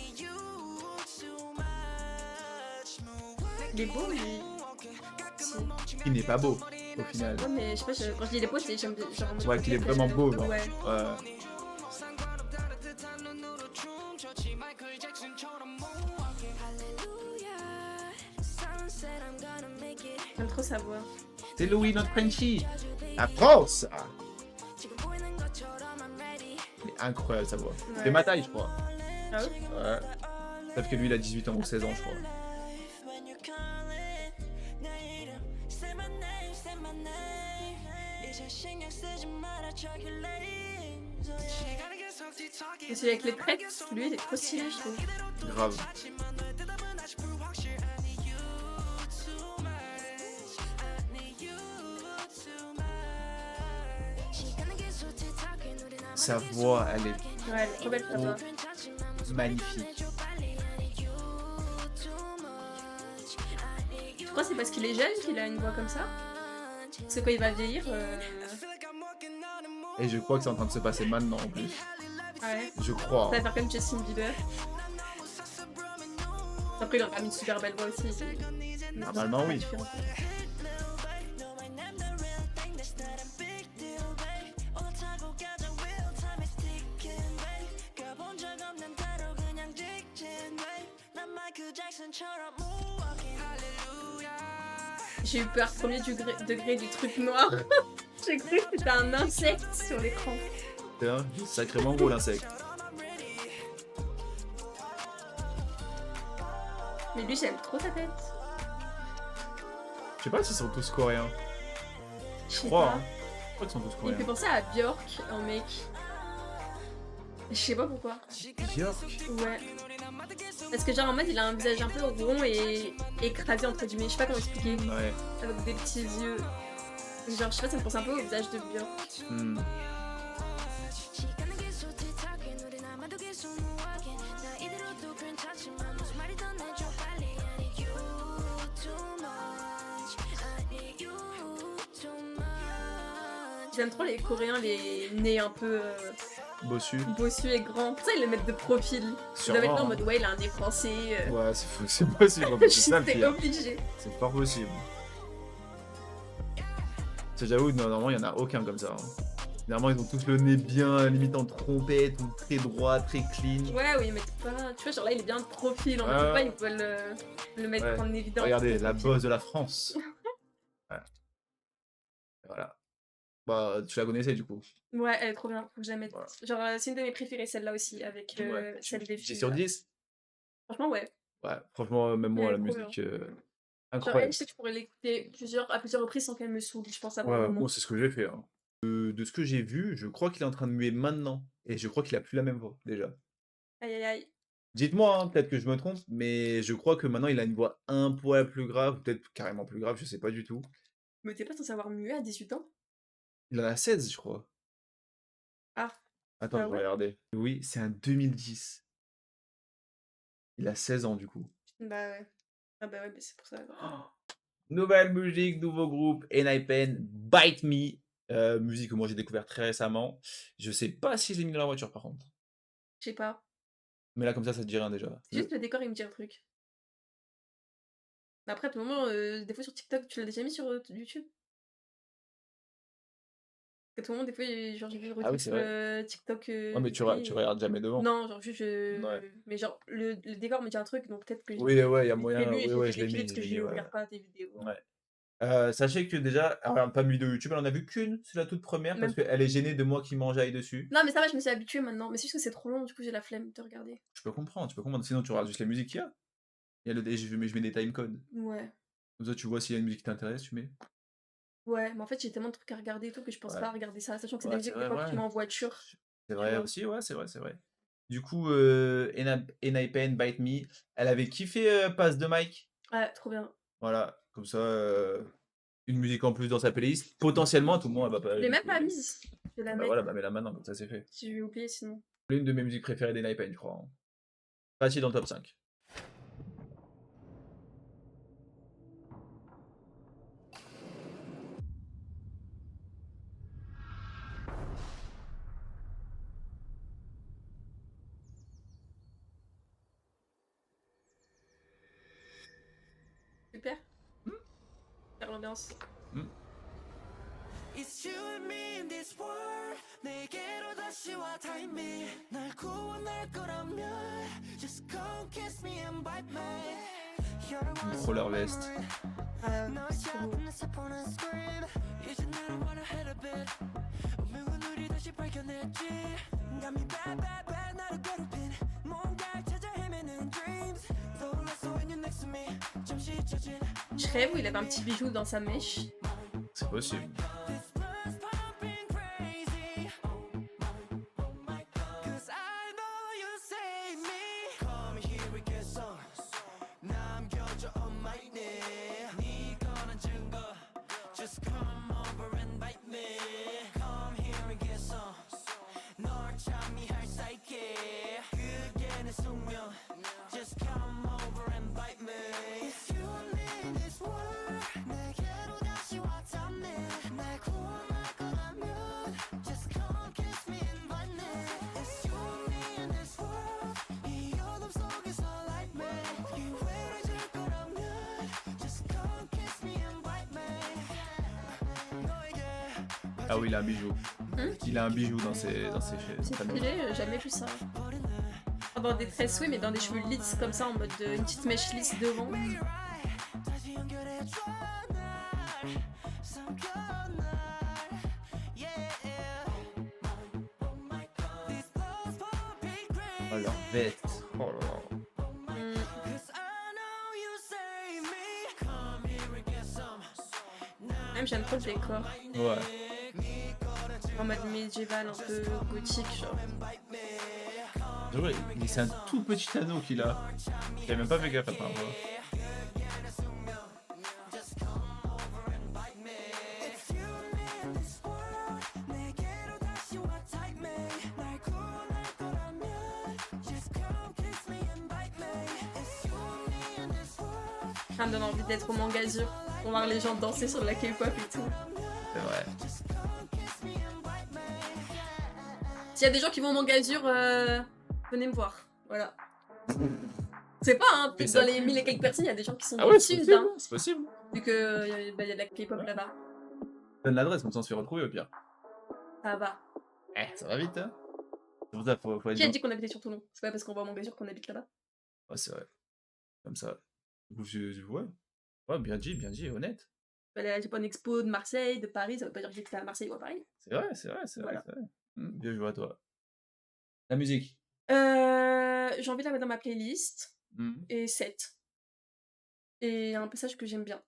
Il est beau, lui. Si. Il n'est pas beau, au final. Ouais, mais je sais pas, quand je dis il est beau, c'est j'aime genre en mode Ouais, qu'il est après, vraiment je- beau, genre. Ouais. Ouais. J'aime trop sa voix. C'est Louis, notre Frenchie. La France! Il est incroyable, sa voix. Ouais. C'est ma taille, je crois. Ah ouais? Ouais. Sauf que lui, il a 18 ans ou 16 ans, je crois. Et celui avec les traites, lui, il est trop stylé, je trouve. Grave. Sa voix, elle est Ouais, elle est trop belle, sa voix. magnifique. Je crois que c'est parce qu'il est jeune qu'il a une voix comme ça. Parce que quand il va vieillir, Et je crois que c'est en train de se passer maintenant, en plus. ouais. Je crois. Ça va faire comme Justin Bieber. Après, il aura mis une super belle voix aussi. Normalement, oui. J'ai eu peur, premier degré du truc noir. J'ai cru que c'était un insecte sur l'écran. C'est un sacrément gros, l'insecte. Mais lui, j'aime trop sa tête. Je sais pas s'ils sont tous coréens. Je Je sais crois, pas. hein. Je crois qu'ils sont tous Il me coréens. fait penser à Björk en mec. Je sais pas pourquoi. Björk? Ouais. Parce que genre en mode il a un visage un peu rond et écrasé entre guillemets. Je sais pas comment expliquer. Ouais. Avec des petits yeux. Genre je sais pas, ça me pense un peu au visage de Björk. Hmm. J'aime trop les Coréens, les nez un peu Bossu. bossus et grands. Pour ça ils les mettent de profil. Ils Sûrement, doivent être là en hein. mode ouais il a un nez français. Ouais, c'est possible, en fait, c'est ça le C'était pire. obligé. C'est fort possible. C'est j'avoue, normalement, il y en a aucun comme ça. Hein. Généralement, ils ont tous le nez bien, limite en trompette, ou très droit, très clean. Ouais, oui, ils mettent pas. Tu vois, genre là, il est bien de profil. En Ouais, mode, ouais. pas, ils veulent le mettre Ouais. en évidence. Regardez, de la profil. bosse de la France. Ouais. Voilà. Bah, tu la connaissais du coup. Ouais, elle est trop bien. Faut que je la mette. Voilà. Genre, c'est une de mes préférées, celle-là aussi, avec Ouais. celle des 10 filles. sur là. 10? Franchement, ouais. Ouais, franchement, même moi, Elle la est trop musique, Genre, elle, incroyable. je sais que je pourrais l'écouter à plusieurs reprises sans qu'elle me saoule. Je pense Ouais, avoir un moment. moi, c'est ce que j'ai fait. Hein. De ce que j'ai vu, je crois qu'il est en train de muer maintenant. Et je crois qu'il a plus la même voix, déjà. Aïe, aïe, aïe. Dites-moi, hein, peut-être que je me trompe, mais je crois que maintenant il a une voix un poil plus grave, peut-être carrément plus grave, je sais pas du tout. Mais t'es pas censé avoir muet à 18 ans? Il en a 16, je crois. Ah. Attends, Ah je vais ouais? regarder. Oui, c'est un 2010. Il a 16 ans, du coup. Bah ouais. Ah bah ouais, mais c'est pour ça. Oh, Nouvelle musique, nouveau groupe, Enhypen, Bite Me. Musique que moi j'ai découvert très récemment. Je sais pas si je l'ai mis dans la voiture par contre. Je sais pas. Mais là comme ça te dit rien déjà. C'est juste le décor, il me dit un truc. Mais après, à tout moment, des fois sur TikTok, tu l'as déjà mis sur YouTube? À tout moment, des fois, genre, j'ai vu le Ah oui, retour c'est sur vrai. TikTok Ouais, mais vite fait. tu regardes jamais devant. Non, genre, juste, Ouais. mais genre, le décor me dit un truc, donc peut-être que Oui, ouais, il y a j'ai moyen. prévu et Oui, j'ai ouais, je l'ai vérifié mis, parce je que l'ai mis, je ouais. regarde pas tes vidéos. Ouais. Sachez que déjà, alors, pas mis de YouTube, elle en a vu qu'une, c'est la toute première, parce Même pas. qu'elle est gênée de moi qui m'enjaille dessus. Non, mais ça va, je me suis habituée maintenant. Mais c'est juste que c'est trop long, du coup, j'ai la flemme de regarder. Tu peux comprendre. Sinon, tu regardes juste les musiques qu'il y a. Il y a le, et je mets des timecodes. Ouais. Comme ça, tu vois s'il y a une musique qui t'intéresse, tu mets. Ouais, mais en fait, j'ai tellement de trucs à regarder et tout que je pense Ouais. pas à regarder ça. Sachant que c'est des Ouais, c'est musiques, des vrai, fois, que ouais. tu mets en voiture, C'est tu vrai vois. aussi, ouais, c'est vrai, c'est vrai. Du coup, Enhypen, Bite Me, elle avait kiffé Pass de Mike. Ouais, trop bien. Voilà, comme ça, une musique en plus dans sa playlist. Potentiellement, à tout le monde, elle va pas Je l'ai du même coup. pas mise. Je vais la Bah mettre voilà, bah mets-la maintenant, comme ça c'est fait. si je vais oublier sinon. L'une de mes musiques préférées d'Enhypen, je crois, hein. Facile dans le top 5. Super. Faire l'ambiance. It's you and me in this world 내게로 다시 와 time me 날 구원할 거라면 Just come kiss me and bite me You're the one Roller vest. 널 잡는 사포는 scream 이제 나를 원해 a bit 운명은 우리 다시 발견했지 감히 bad bad bad 나를 괴롭힌 뭔가를 찾아 헤매는 dreams 떠올랐어 when you're next to me 잠시 잊혀진 Je rêve où il avait un petit bijou dans sa mèche. C'est possible. This blood's pumping crazy. Cause I know you save me. Come here we get some. 남겨줘 on my knee. 네거는 증거. Just come over and bite me. Come here and get some. 널 참미할 사이게. 그게 내 숙명. Just come over and bite me. It's you and me in this world. 내게로 다시 와 닿네. 날 구원할 거라면 Just come kiss me and bite me. It's you and me in this world. 이 어둠 속에서 light me. 기회를 줄 거라면 Just come kiss me and bite me. 너에게 Ah oui, il a un bijou. Il a un bijou dans ses C'est sa stylé, jamais vu ça. Enfin, dans des tresses, oui, mais dans des cheveux lisses comme ça, en mode une petite mèche lisse devant. 다시 연결해줘 날 삼켜 날 Yeah These clothes pumping crazy Oh, leur veste. Oh là là. Cause I know you save me Come here and get some Même j'aime trop le décor. Ouais. En mode médiéval, un peu gothique, genre. Ouais, mais c'est un tout petit anneau qu'il a. J'avais même pas fait gaffe à la première fois. It's you and me in this world 내게로 다시 와 type me 날 구원할 거라면 Just come kiss me and bite me It's you and me in this world Ça me donne envie d'être au Mangazur pour voir les gens danser sur de la K-pop et tout. C'est vrai. Just come kiss me and bite me S'il y a des gens qui vont au Mangazur, venez me voir. Voilà. C'est pas, hein, Mais peut-être ça dans les pue. 1000 et quelques personnes, il y a des gens qui sont Ah du ouais, c'est sud, possible. hein, C'est possible. vu que y a de la K-pop là-bas. Donne l'adresse, comme ça on se fait retrouver au pire. Ça va. Ça va vite, hein. C'est pour ça, faut être Qui a bien. dit qu'on habitait sur Toulon? C'est pas parce qu'on va au Mangazur qu'on habite là-bas. Ouais, c'est vrai. Comme ça. Du coup, ouais. Ouais, bien dit, honnête. La Japan Expo de Marseille, de Paris, ça veut pas dire que j'étais à Marseille ou à Paris. C'est vrai, c'est vrai, c'est vrai. Voilà. c'est vrai. Bien joué à toi. La musique. J'ai envie de la mettre dans ma playlist. Mhm. Et 7. Et un passage que j'aime bien,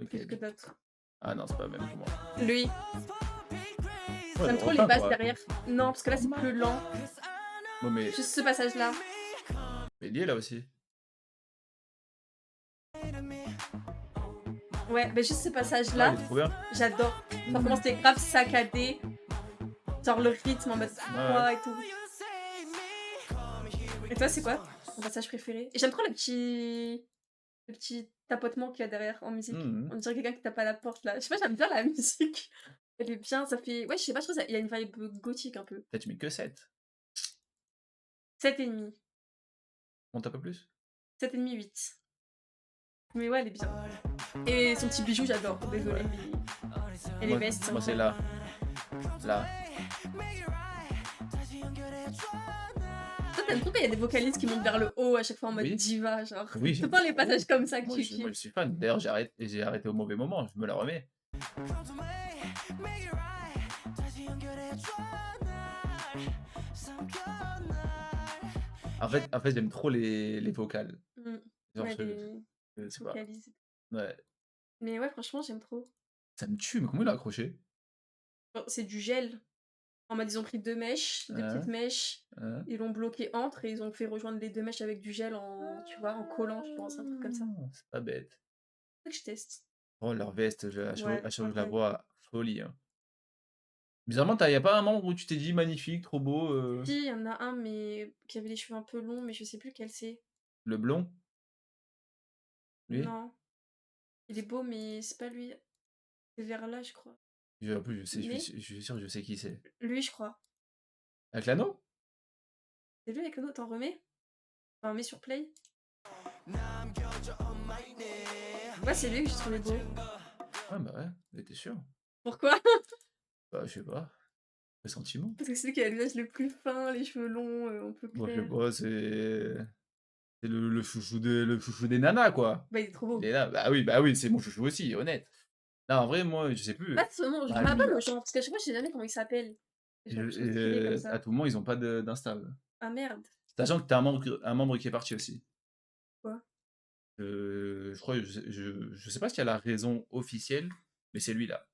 Ok. plus que d'autres. Ah non, c'est pas le même que moi. Lui, Ouais, j'aime le trop les refrain, basses quoi. derrière. Non, parce que là c'est plus lent. Ouais, mais Juste ce passage-là. il y est là aussi. Ouais, mais juste ce Ah, passage-là, il est trop bien. j'adore. Genre comment c'était grave saccadé. Genre le rythme en mode Ouais. et tout. Et toi, c'est quoi ton passage préféré? Et j'aime trop le petit tapotement qu'il y a derrière en musique. Mmh. On dirait quelqu'un qui tape à la porte là. Je sais pas, j'aime bien la musique. Elle est bien, ça fait ouais, je sais pas, je trouve ça il y a une vibe, gothique un peu. Là, tu mets que 7. 7,5. Monte un peu plus? 7,5, 8. Mais ouais, elle est bien. Et son petit bijou, j'adore. Désolée, mais elle est Moi best. moi, c'est là. Là. Toi, t'aimes trop quand il y a des vocalistes qui montent vers le haut à chaque fois en mode Oui. diva, genre. Oui, Tout le temps les passages comme ça que moi tu je kiffes. suis fan. D'ailleurs, j'ai arrêté au mauvais moment, je me la remets. En fait, j'aime trop les vocales. Mmh. Genre, Ouais, je les je sais pas. vocalistes. Ouais. Mais ouais, franchement, j'aime trop. Ça me tue, mais comment il a accroché? Genre, c'est du gel. En mode, ils ont pris 2 mèches, 2 petites Hein, mèches, hein. ils l'ont bloqué entre et ils ont fait rejoindre les 2 mèches avec du gel en tu vois, en collant, je pense, un truc comme ça. C'est pas bête. Faut que je teste. Oh, leur veste, Ouais, à chaque fois que je la incroyable. vois, folie, hein. Bizarrement, y a pas un membre où tu t'es dit: «Magnifique, trop beau», Si, il y en a un, mais qui avait les cheveux un peu longs, mais je sais plus lequel c'est. le blond? Lui? Non, il est beau, mais c'est pas lui. C'est vers là, je crois. En plus, Mais je suis sûr que je sais qui c'est. lui, je crois. Avec l'anneau? C'est lui avec le dos, t'en remets? Enfin, mets sur play. Ouais, c'est lui que j'ai trouvé beau. Ah bah ouais, mais tu sûr? Pourquoi? Bah, je sais pas, pressentiment. Parce que c'est lui qui a le visage le plus fin, les cheveux longs, un peu Moi, je sais clairs. pas, c'est le chouchou des nanas, quoi. Bah, il est trop Il beau. est là, bah oui, c'est mon chouchou aussi, honnête. Non, en vrai, moi, je sais plus. Pas son nom, je Bah, me lui, rappelle le genre, parce qu'à chaque fois, je sais jamais comment il s'appelle. Je me trouve stylé comme à ça. tout moment, ils ont pas d'Insta. Ah merde. Sachant que tu as un membre qui est parti aussi. Quoi? Je crois, je sais pas s'il y a la raison officielle, mais c'est lui là.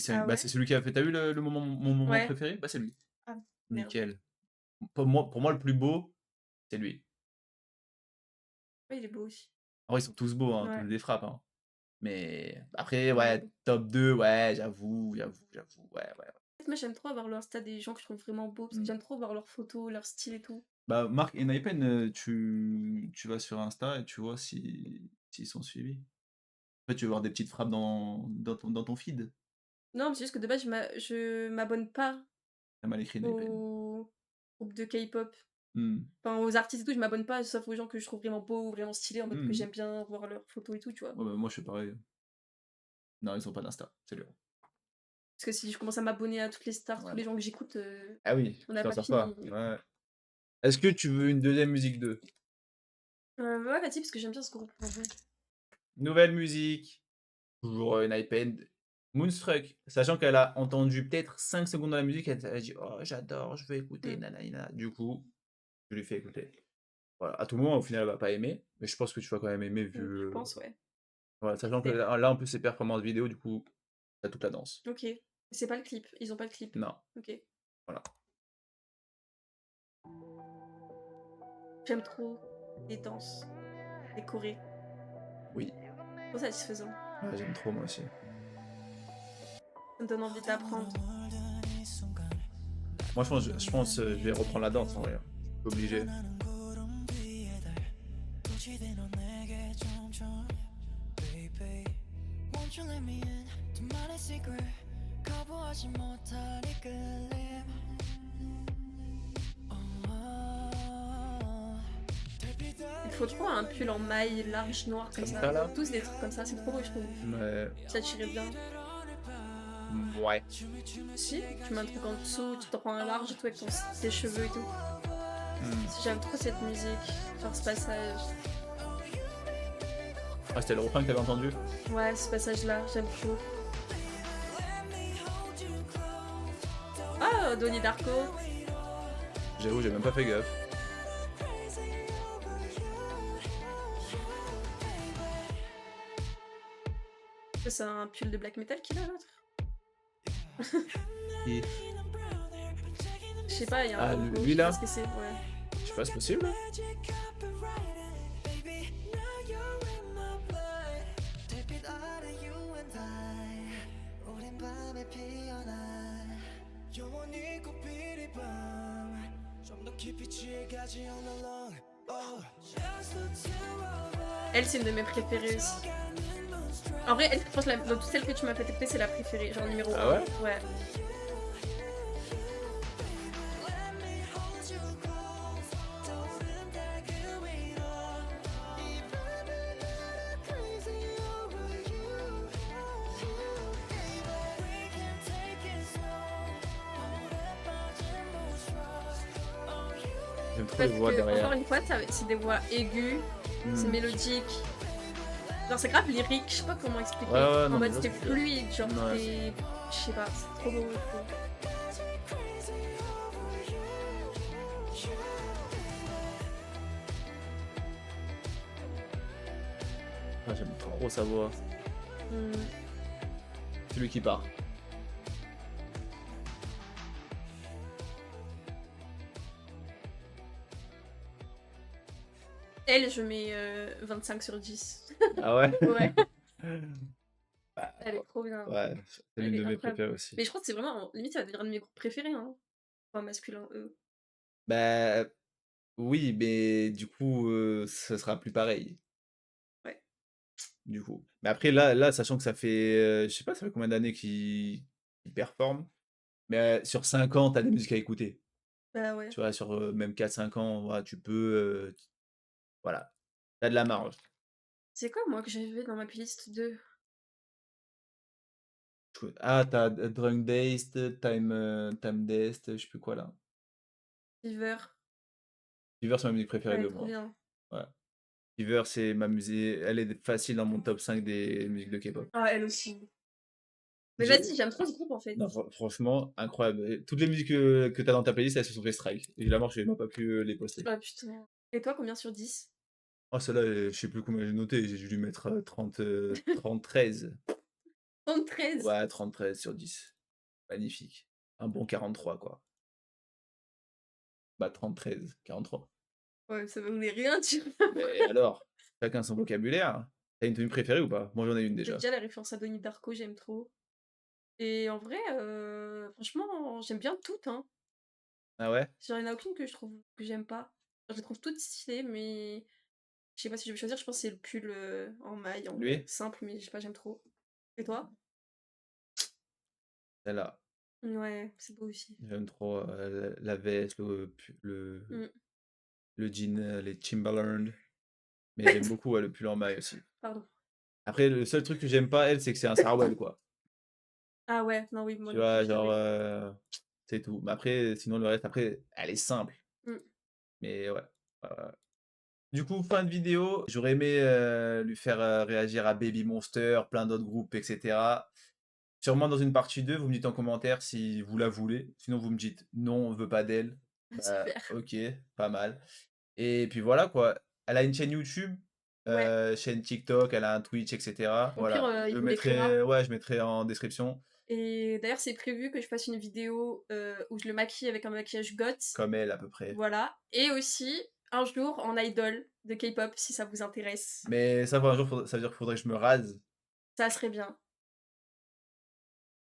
Ah Bah, ouais? c'est celui qui a fait. T'as vu mon moment Ouais. préféré? Bah, c'est lui. Ah merde. Nickel. Pour moi, le plus beau, c'est lui. Ouais, il est beau aussi. En vrai, ils sont tous beaux, hein, tous Ouais. des frappes, hein. Mais après, ouais, Ouais. top 2, ouais, j'avoue, ouais, ouais. Moi, j'aime trop avoir l'insta des gens que je trouve vraiment beaux, parce que Mm. j'aime trop voir leurs photos, leur style et tout. Bah, Marc et Naipen, tu vas sur Insta et tu vois s'ils sont suivis. En fait, tu vas voir des petites frappes dans ton feed. Non, mais c'est juste que de base, je m'abonne pas T'as mal écrit Naipen. aux groupes de K-pop. Hmm. Enfin, aux artistes et tout, je m'abonne pas, sauf aux gens que je trouve vraiment beaux, vraiment stylés, en mode que Hmm. j'aime bien voir leurs photos et tout, tu vois. Ouais, bah, moi, je fais pareil. Non, ils ont pas d'Insta, c'est lui. Parce que si je commence à m'abonner à toutes les stars, tous Ouais. les gens que j'écoute, Ah oui, on tu n'a t'en pas sors fini. pas. Ouais. Est-ce que tu veux une deuxième musique 2? Ouais, vas-y, parce que j'aime bien ce groupe, en vrai. Nouvelle musique. Toujours une iPad. Moonstruck. Sachant qu'elle a entendu peut-être 5 secondes de la musique, elle a dit: «Oh, j'adore, je veux écouter, Mm. nanana». Du coup, je lui fais écouter. Voilà. À tout moment, au final, elle va pas aimer, mais je pense que tu vas quand même aimer vu. Je pense, ouais. Voilà, sachant que Et- là, en plus, c'est performance vidéo, du coup, t'as toute la danse. Ok. C'est pas le clip, ils ont pas le clip. Non, Ok. voilà. J'aime trop les danses, les chorés. Oui, Trop satisfaisant. ouais, j'aime trop moi aussi. Ça me donne envie d'apprendre. Moi, je pense je vais reprendre la danse en vrai. Obligé. Il faut trop un pull en maille large noir comme Comme ça. ça, là? Tous des trucs comme ça, c'est trop beau, je trouve. Ouais. Ça tirait bien. Ouais. Si, tu mets un truc en dessous, tu te prends un large et tout avec tes cheveux et tout. J'aime trop cette musique, genre ce passage. Ah, c'était le refrain que t'avais entendu? Ouais, ce passage-là, j'aime trop. Ah, Donnie Darko. J'avoue, j'ai même pas fait gaffe. C'est un pull de black metal qu'il a l'autre. Et... Je sais pas, il y a un Ah, logo, lui, je sais là pas ce que c'est, ouais. Je sais pas, c'est possible? Elle, c'est une de mes préférées aussi. En vrai, elle, je pense, de toutes celles que tu m'as fait écouter, c'est la préférée, genre numéro Ah 1. ouais? Ouais. J'aime trop les Parce voix que, encore derrière. une fois, c'est des voix aiguës, c'est Hmm. mélodique. Genre, c'est grave lyrique, je sais pas comment Ouais, expliquer. ouais, En non, mais mode, je vois ce c'est que tu veux dire. fluide, genre, Ouais. c'est. Je sais pas, c'est trop beau, je trouve. Ah, j'aime trop sa voix. Hmm. Celui qui part. Elle, je mets 25 sur 10. Ah ouais? Ouais, Bah, elle est trop bien. ouais, c'est Elle l'une est de mes incroyable. préférées aussi. Mais je crois que c'est vraiment, limite, ça va devenir un de mes groupes préférés, hein. Enfin, masculin, Bah, oui, mais du coup, ça sera plus pareil, Ouais. du coup. Mais après, là, sachant que ça fait, je sais pas, ça fait combien d'années qu'il performe, mais sur 5 ans, t'as des musiques à écouter. Bah ouais. Tu vois, sur même 4-5 ans, voilà, tu peux, voilà, t'as de la marge. C'est quoi, moi, que j'avais dans ma playlist de Ah, t'as Drunk Dazed, Time Dazed, je sais plus quoi là. Fever? Fever, c'est ma musique Elle préférée est de trop moi. bien. Ouais. Fever, c'est ma musique, elle est facile dans mon top 5 des musiques de K-pop. Ah, elle aussi. Mais J'ai- vas-y, j'aime trop ce groupe, en fait. Non, franchement, incroyable. Et toutes les musiques que t'as dans ta playlist, elles se sont fait strike. Évidemment, je n'ai même pas pu les poster. Ah, putain. Et toi, combien sur 10? Oh, celle-là, je sais plus combien j'ai noté, j'ai dû mettre 30, 13. 73. Ouais, 13 sur 10. Magnifique. Un bon 43, quoi. Bah, 13, 43. Ouais, ça voulait rien dire. Mais alors, chacun son vocabulaire. T'as une tenue préférée ou pas? Moi, j'en ai une déjà. Déjà, la référence à Donnie Darko, j'aime trop. Et en vrai, franchement, j'aime bien toutes, hein. Ah ouais? Genre, il y en a aucune que je trouve que j'aime pas. Je les trouve toutes stylées, mais je sais pas si je vais choisir, je pense que c'est le pull en maille, en vrai. Lui? Simple, mais je sais pas, j'aime trop. Et toi? Celle-là. Ouais, c'est beau aussi. J'aime trop la veste, Mm. le jean, les Timberland. Mais j'aime beaucoup ouais, le pull en maille aussi. Pardon. Après, le seul truc que j'aime pas, elle, c'est que c'est un Sarwell, quoi. Ah ouais, non, oui, moi Tu non plus, vois, je genre, l'avais. c'est tout. Mais après, sinon, le reste, après, elle est simple. Mm. Mais ouais. Du coup, fin de vidéo. J'aurais aimé lui faire réagir à Baby Monster, plein d'autres groupes, etc. Sûrement dans une partie 2, vous me dites en commentaire si vous la voulez. Sinon, vous me dites non, on veut pas d'elle. Bah, Super. ok, pas mal. Et puis voilà quoi. Elle a une chaîne YouTube, Ouais. chaîne TikTok, elle a un Twitch, etc. Au pire, Voilà. il vous l'écrira. Ouais, je mettrai en description. Et d'ailleurs, c'est prévu que je fasse une vidéo où je le maquille avec un maquillage goth. Comme elle à peu près. Voilà. Et aussi, un jour, en idol de K-pop, si ça vous intéresse. Mais ça, un jour, ça veut dire qu'il faudrait que je me rase. Ça serait bien.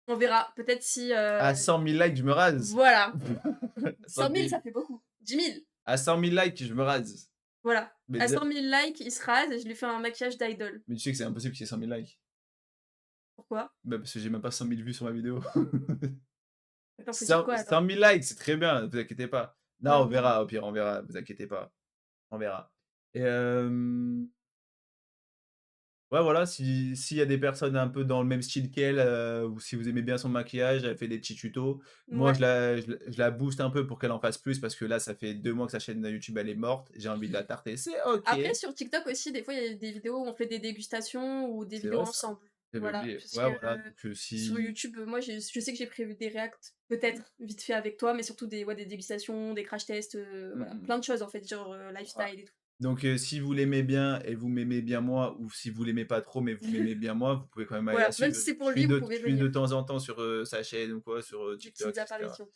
On verra. Peut-être si. À 100 000 likes, je me rase. Voilà. 100 000, Attendez. ça fait beaucoup. 10 000. À 100 000 likes, je me rase. Voilà. Mais, À 100 000 likes, il se rase et je lui fais un maquillage d'idol. mais tu sais que c'est impossible qu'il y ait 100 000 likes. Pourquoi? Bah, parce que j'ai même pas 100 000 vues sur ma vidéo. Attends, faut dire quoi alors? 100 000 likes, c'est très bien, vous inquiétez pas. Non, on Non. verra, au pire, on verra, vous inquiétez pas. On verra. Et ouais, voilà, s'il y a des personnes un peu dans le même style qu'elle, ou si vous aimez bien son maquillage, elle fait des petits tutos. Moi, Ouais. je la booste un peu pour qu'elle en fasse plus, parce que là, ça fait 2 mois que sa chaîne YouTube, elle est morte. J'ai envie de la tarter, c'est ok. Après, sur TikTok aussi, des fois, il y a des vidéos où on fait des dégustations ou des C'est vidéos vrai, ça. ensemble. J'avais Voilà. oublié. Parce Ouais, voilà, que donc sur si... YouTube, moi, je sais que j'ai prévu des reacts, peut-être vite fait avec toi, mais surtout des dégustations, des crash tests, voilà. Plein de choses en fait, genre lifestyle et tout. Donc, si vous l'aimez bien et vous m'aimez bien moi, ou si vous l'aimez pas trop mais vous m'aimez bien moi, vous pouvez quand même aller la Voilà, même suivre. si c'est pour lui, vous pouvez Je suis de venir. temps en temps sur sa chaîne ou quoi, sur Des TikTok, petites etc. apparitions.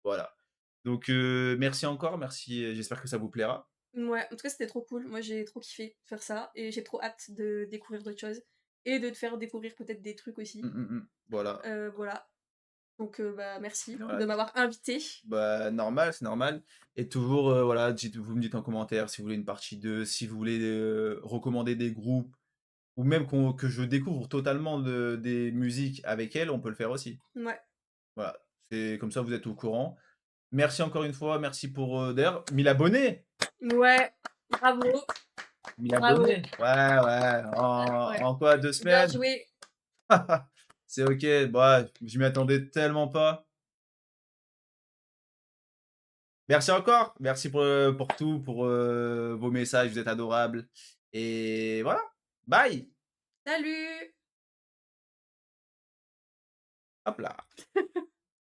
Voilà. Donc, merci encore, merci, j'espère que ça vous plaira. Ouais, en tout cas, c'était trop cool. Moi, j'ai trop kiffé faire ça et j'ai trop hâte de découvrir d'autres choses et de te faire découvrir peut-être des trucs aussi. Voilà. Voilà. Donc bah, merci Voilà. de m'avoir invité. Bah, normal, c'est normal et toujours, voilà, vous me dites en commentaire si vous voulez une partie 2, si vous voulez, recommander des groupes ou même que je découvre totalement des musiques avec elle, on peut le faire aussi. Ouais. Voilà, c'est comme ça vous êtes au courant. Merci encore une fois, merci pour, d'ailleurs 1000 abonnés! Ouais, bravo, 1000 bravo. abonnés! Ouais, ouais, en Ouais, en quoi 2 bien semaines? joué. C'est OK, bah, je m'y attendais tellement pas. Merci encore, merci pour tout, pour, vos messages, vous êtes adorables et voilà, bye! Salut! Hop là.